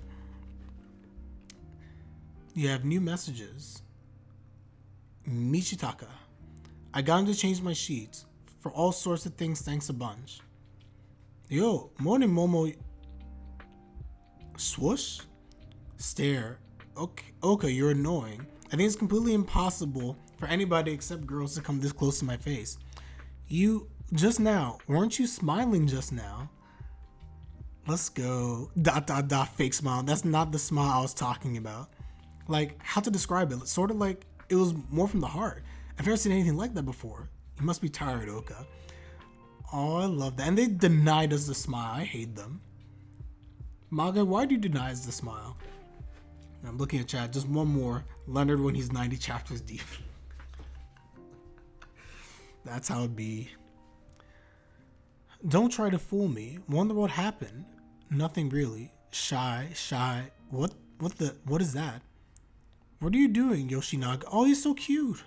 You have new messages. Michitaka. I got him to change my sheets. For all sorts of things, thanks a bunch. Yo, morning Momo. Swoosh? Stare. Okay, you're annoying. I think it's completely impossible for anybody except girls to come this close to my face. You, just now, weren't you smiling just now? Let's go. ... Fake smile. That's not the smile I was talking about. Like, how to describe it? Sort of like it was more from the heart. I've never seen anything like that before. You must be tired, Oka. Oh, I love that. And they denied us the smile. I hate them. Maga, why do you deny us the smile? I'm looking at chat. Just one more. Leonard when he's 90 chapters deep. That's how it be. Don't try to fool me. Wonder what happened. Nothing really. Shy. What is that? What are you doing, Yoshinaga? Oh, he's so cute.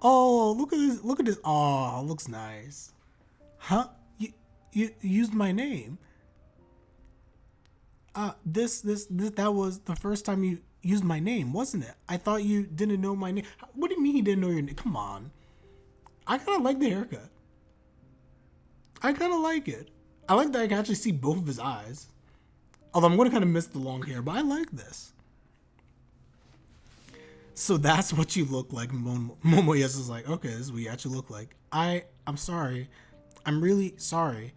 Oh, look at this. Oh, looks nice. Huh? You used my name. That was the first time you used my name, wasn't it? I thought you didn't know my name. What do you mean he didn't know your name? Come on. I kind of like the haircut. I kind of like it. I like that I can actually see both of his eyes. Although I'm going to kind of miss the long hair, but I like this. So that's what you look like. Momoya is like, okay, this is what you actually look like. I'm sorry. I'm really sorry.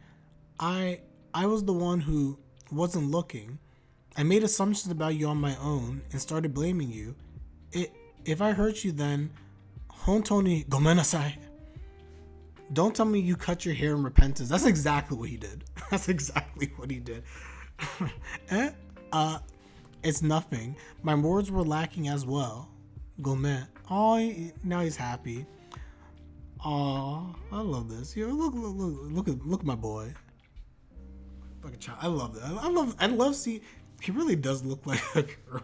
I was the one who wasn't looking. I made assumptions about you on my own and started blaming you. If I hurt you, then hontoni gomenasai. Don't tell me you cut your hair in repentance. That's exactly what he did. That's exactly what he did. It's nothing. My words were lacking as well. Gomen. Oh, now he's happy. Oh, I love this. Yo, look at my boy. Like a child. I love that. I love see. He really does look like a girl.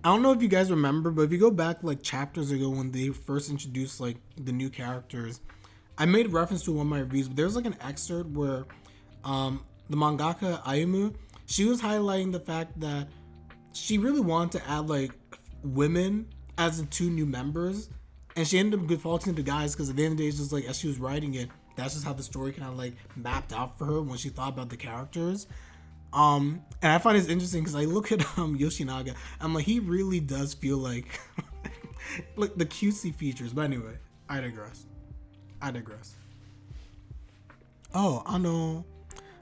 I don't know if you guys remember, but if you go back like chapters ago when they first introduced like the new characters, I made reference to one of my reviews. But there's like an excerpt where the mangaka Ayumu, she was highlighting the fact that she really wanted to add like women as the two new members, and she ended up defaulting to guys because at the end of the day, it's just like as she was writing it, that's just how the story kind of like mapped out for her when she thought about the characters. And I find it interesting because I look at Yoshinaga, I'm like, he really does feel like like the cutesy features. But anyway, I digress. Oh,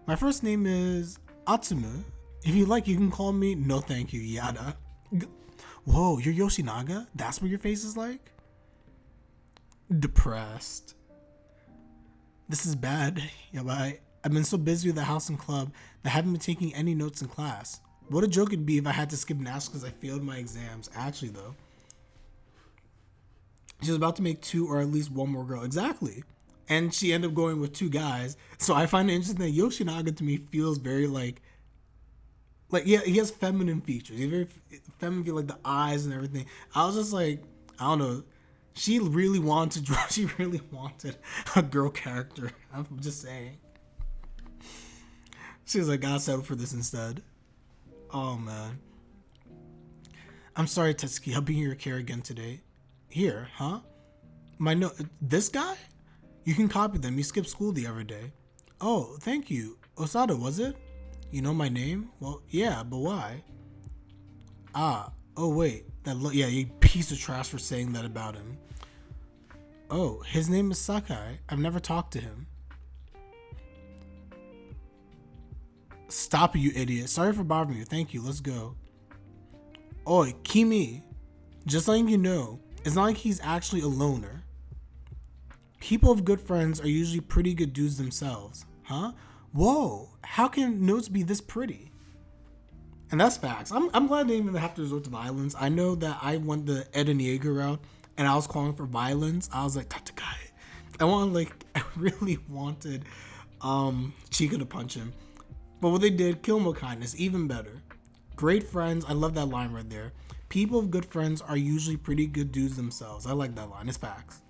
my first name is Atsumu. If you like, you can call me no thank you, Yada. Whoa, you're Yoshinaga? That's what your face is like? Depressed. This is bad. Yeah, bye. I've been so busy with the house and club that I haven't been taking any notes in class. What a joke it'd be if I had to skip nationals because I failed my exams. Actually, though, she was about to make two or at least one more girl. Exactly. And she ended up going with two guys. So I find it interesting that Yoshinaga to me feels very like yeah, he has feminine features. He's very feminine, like the eyes and everything. I was just like, I don't know. She really wanted a girl character. I'm just saying. She was like, gotta settle for this instead. Oh man. I'm sorry, Tetsuki. I'll be in your care again today. Here, huh? This guy? You can copy them. You skipped school the other day. Oh, thank you. Osada, was it? You know my name? Well, yeah, but why? Oh wait. Yeah, you piece of trash for saying that about him. Oh, his name is Sakai. I've never talked to him. Stop it, you idiot. Sorry for bothering you. Thank you. Let's go. Oi, Kimi. Just letting you know, It's not like he's actually a loner. People of good friends are usually pretty good dudes themselves. Huh? Whoa, how can notes be this pretty? And that's facts. I'm glad they didn't even have to resort to violence. I know that I went the Eren Yeager route and I was calling for violence. I was like, Tatakai. I really wanted Chika to punch him. But what they did, kill him with kindness, even better. Great friends, I love that line right there. People of good friends are usually pretty good dudes themselves. I like that line, it's facts.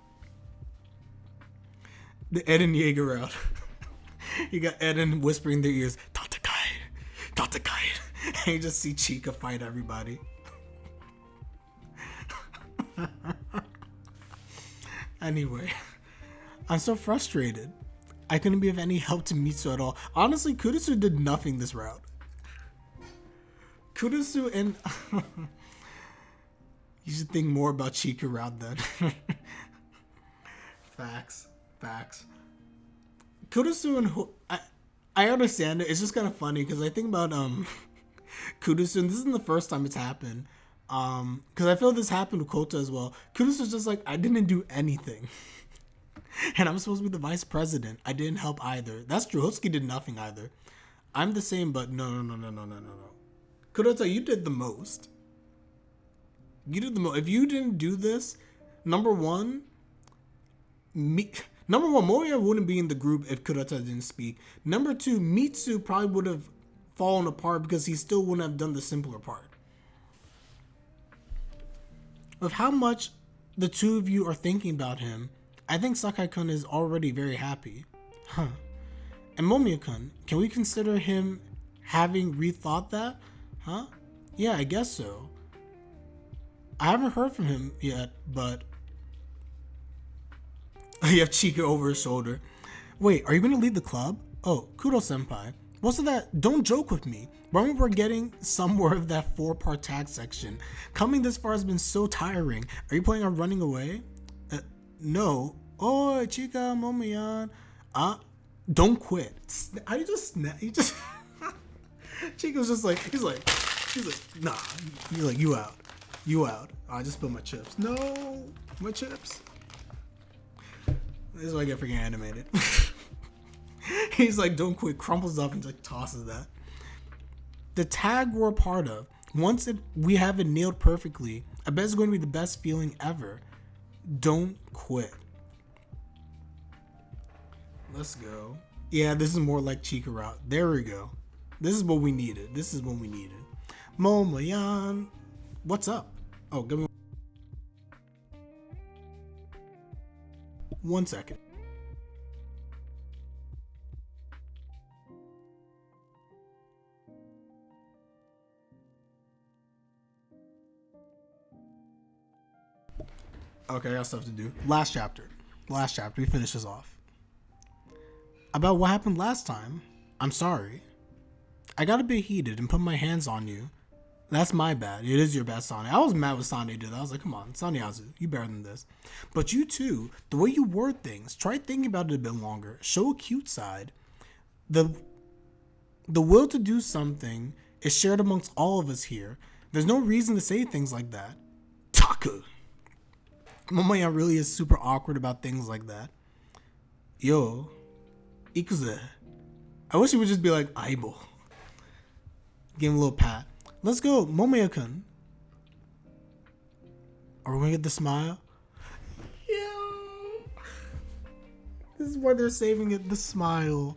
The Eren Yeager route. You got Eren whispering in their ears, Tatakai, Tatakai. And you just see Chika fight everybody. Anyway, I'm so frustrated. I couldn't be of any help to Mitsu at all. Honestly, Kurusu did nothing this route. Kurusu and... You should think more about Chika route then. Facts. Kurusu and... I understand it. It's just kind of funny because I think about Kurusu, and this isn't the first time it's happened. Because I feel this happened with Koto as well. Kurusu's just like, I didn't do anything. And I'm supposed to be the vice president. I didn't help either. That's true. Hotsuki did nothing either. I'm the same, but no. Kuroto, you did the most. If you didn't do this, number one, Momoya wouldn't be in the group if Kuroto didn't speak. Number two, Mitsu probably would have fallen apart because he still wouldn't have done the simpler part. With how much the two of you are thinking about him, I think Sakai-kun is already very happy. Huh. And Momoya-kun, can we consider him having rethought that? Huh? Yeah, I guess so. I haven't heard from him yet, but... You have Chika over his shoulder. Wait, are you going to leave the club? Oh, Kudo-senpai. Most of that, don't joke with me. When we're getting somewhere of that 4-part tag section, coming this far has been so tiring. Are you planning on running away? No. Oh, Chika, Momoya. Don't quit. You just Chico's just like, he's like, nah. He's like, you out. I just spilled my chips. No, my chips. This is what I get for getting animated. He's like, don't quit, crumples up and like tosses that. The tag we're a part of, once we have it nailed perfectly, I bet it's going to be the best feeling ever. Don't quit. Let's go. Yeah, this is more like Chika route. There we go. This is what we needed. Momoyan. What's up? Oh, give me 1 second. Okay, I got stuff to do. Last chapter. We finish this off. About what happened last time. I'm sorry. I got a bit heated and put my hands on you. That's my bad. It is your bad, Sane. I was mad with Sane did that. I was like, come on, Saneazu, you better than this. But you too, the way you word things, try thinking about it a bit longer. Show a cute side. The will to do something is shared amongst all of us here. There's no reason to say things like that. Taka. Momoya really is super awkward about things like that. Yo, ikuze. I wish he would just be like, aibo. Give him a little pat. Let's go, Momoya-kun. Are we gonna get the smile? Yo. This is why they're saving it, the smile.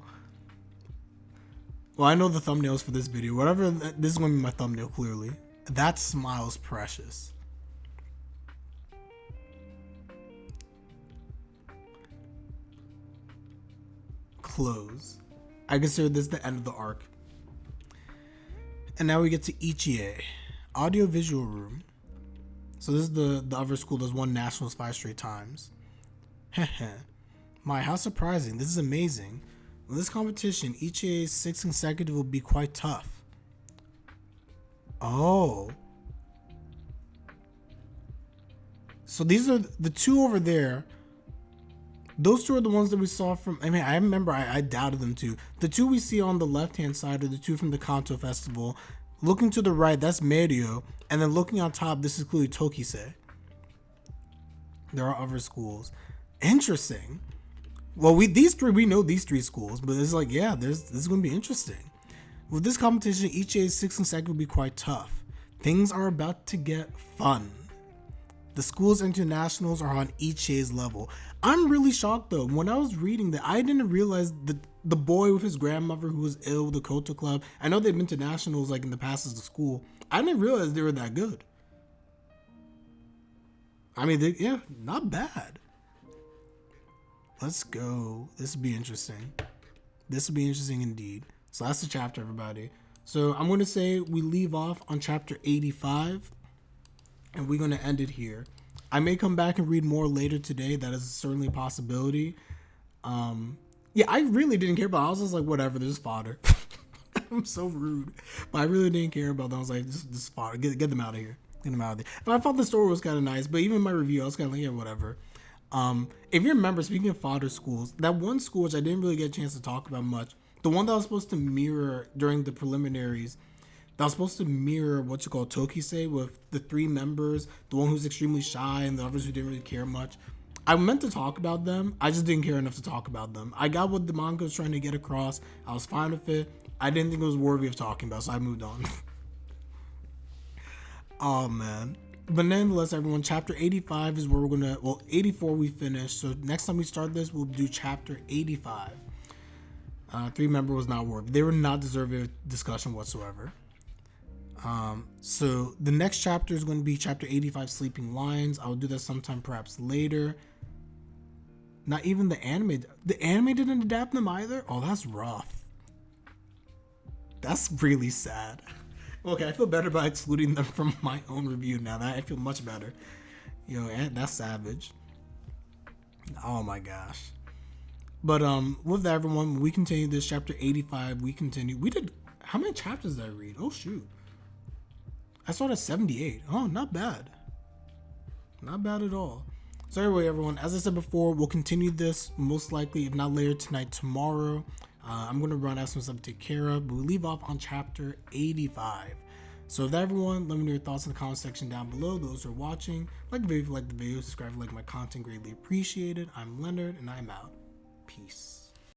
Well, I know the thumbnails for this video. Whatever, this is gonna be my thumbnail, clearly. That smile's precious. Close. I consider this the end of the arc. And now we get to Ichie, audio-visual room. So this is the other school that's won nationals 5 straight times. Heh. My, how surprising. This is amazing. With this competition, Ichie's 6th consecutive will be quite tough. Oh. So these are the two over there. Those two are the ones that we saw from, I mean, I remember I doubted them too. The two we see on the left-hand side are the two from the Kanto Festival. Looking to the right, that's Meiryo. And then looking on top, this is clearly Tokise. There are other schools. Interesting. Well, we know these three schools, but it's like, yeah, this is going to be interesting. With this competition, each A's 6 and 2nd will be quite tough. Things are about to get fun. The school's internationals are on each A's level. I'm really shocked though. When I was reading that, I didn't realize that the boy with his grandmother who was ill with the Koto Club, I know they've been to nationals like in the past as the school. I didn't realize they were that good. I mean, yeah, not bad. Let's go. This will be interesting. This will be interesting indeed. So that's the chapter, everybody. So I'm going to say we leave off on chapter 85, and we're going to end it here. I may come back and read more later today. That is certainly a possibility. Yeah, I really didn't care about it. I was just like, whatever, this is fodder. I'm so rude. But I really didn't care about them. I was like, this fodder. Get them out of here. Get them out of there. But I thought the story was kind of nice. But even in my review, I was kind of like, yeah, whatever. If you remember, speaking of fodder schools, that one school which I didn't really get a chance to talk about much, the one that was supposed to mirror during the preliminaries, that was supposed to mirror what you call Tokisei, with the 3 members, the one who's extremely shy and the others who didn't really care much. I meant to talk about them. I just didn't care enough to talk about them. I got what the manga was trying to get across. I was fine with it. I didn't think it was worthy of talking about, so I moved on. Oh, man. But nonetheless, everyone, chapter 85 is where we're going to... Well, 84 we finished. So next time we start this, we'll do chapter 85. 3 member was not worthy. They were not deserving of discussion whatsoever. So the next chapter is going to be chapter 85, Sleeping Lions. I'll do that sometime perhaps later. Not even the anime. The anime didn't adapt them either? Oh, that's rough. That's really sad. Okay, I feel better about excluding them from my own review now. That I feel much better. Yo, that's savage. Oh my gosh. But with that, everyone, we continue this chapter 85. We did, how many chapters did I read? Oh shoot. I started at 78. Oh, not bad. Not bad at all. So anyway, everyone, as I said before, we'll continue this most likely, if not later tonight, tomorrow. I'm going to run out some stuff to take care of, but we leave off on chapter 85. So with that, everyone, let me know your thoughts in the comment section down below. Those who are watching, like the video if you like the video, subscribe if you like my content, greatly appreciated. I'm Leonard, and I'm out. Peace.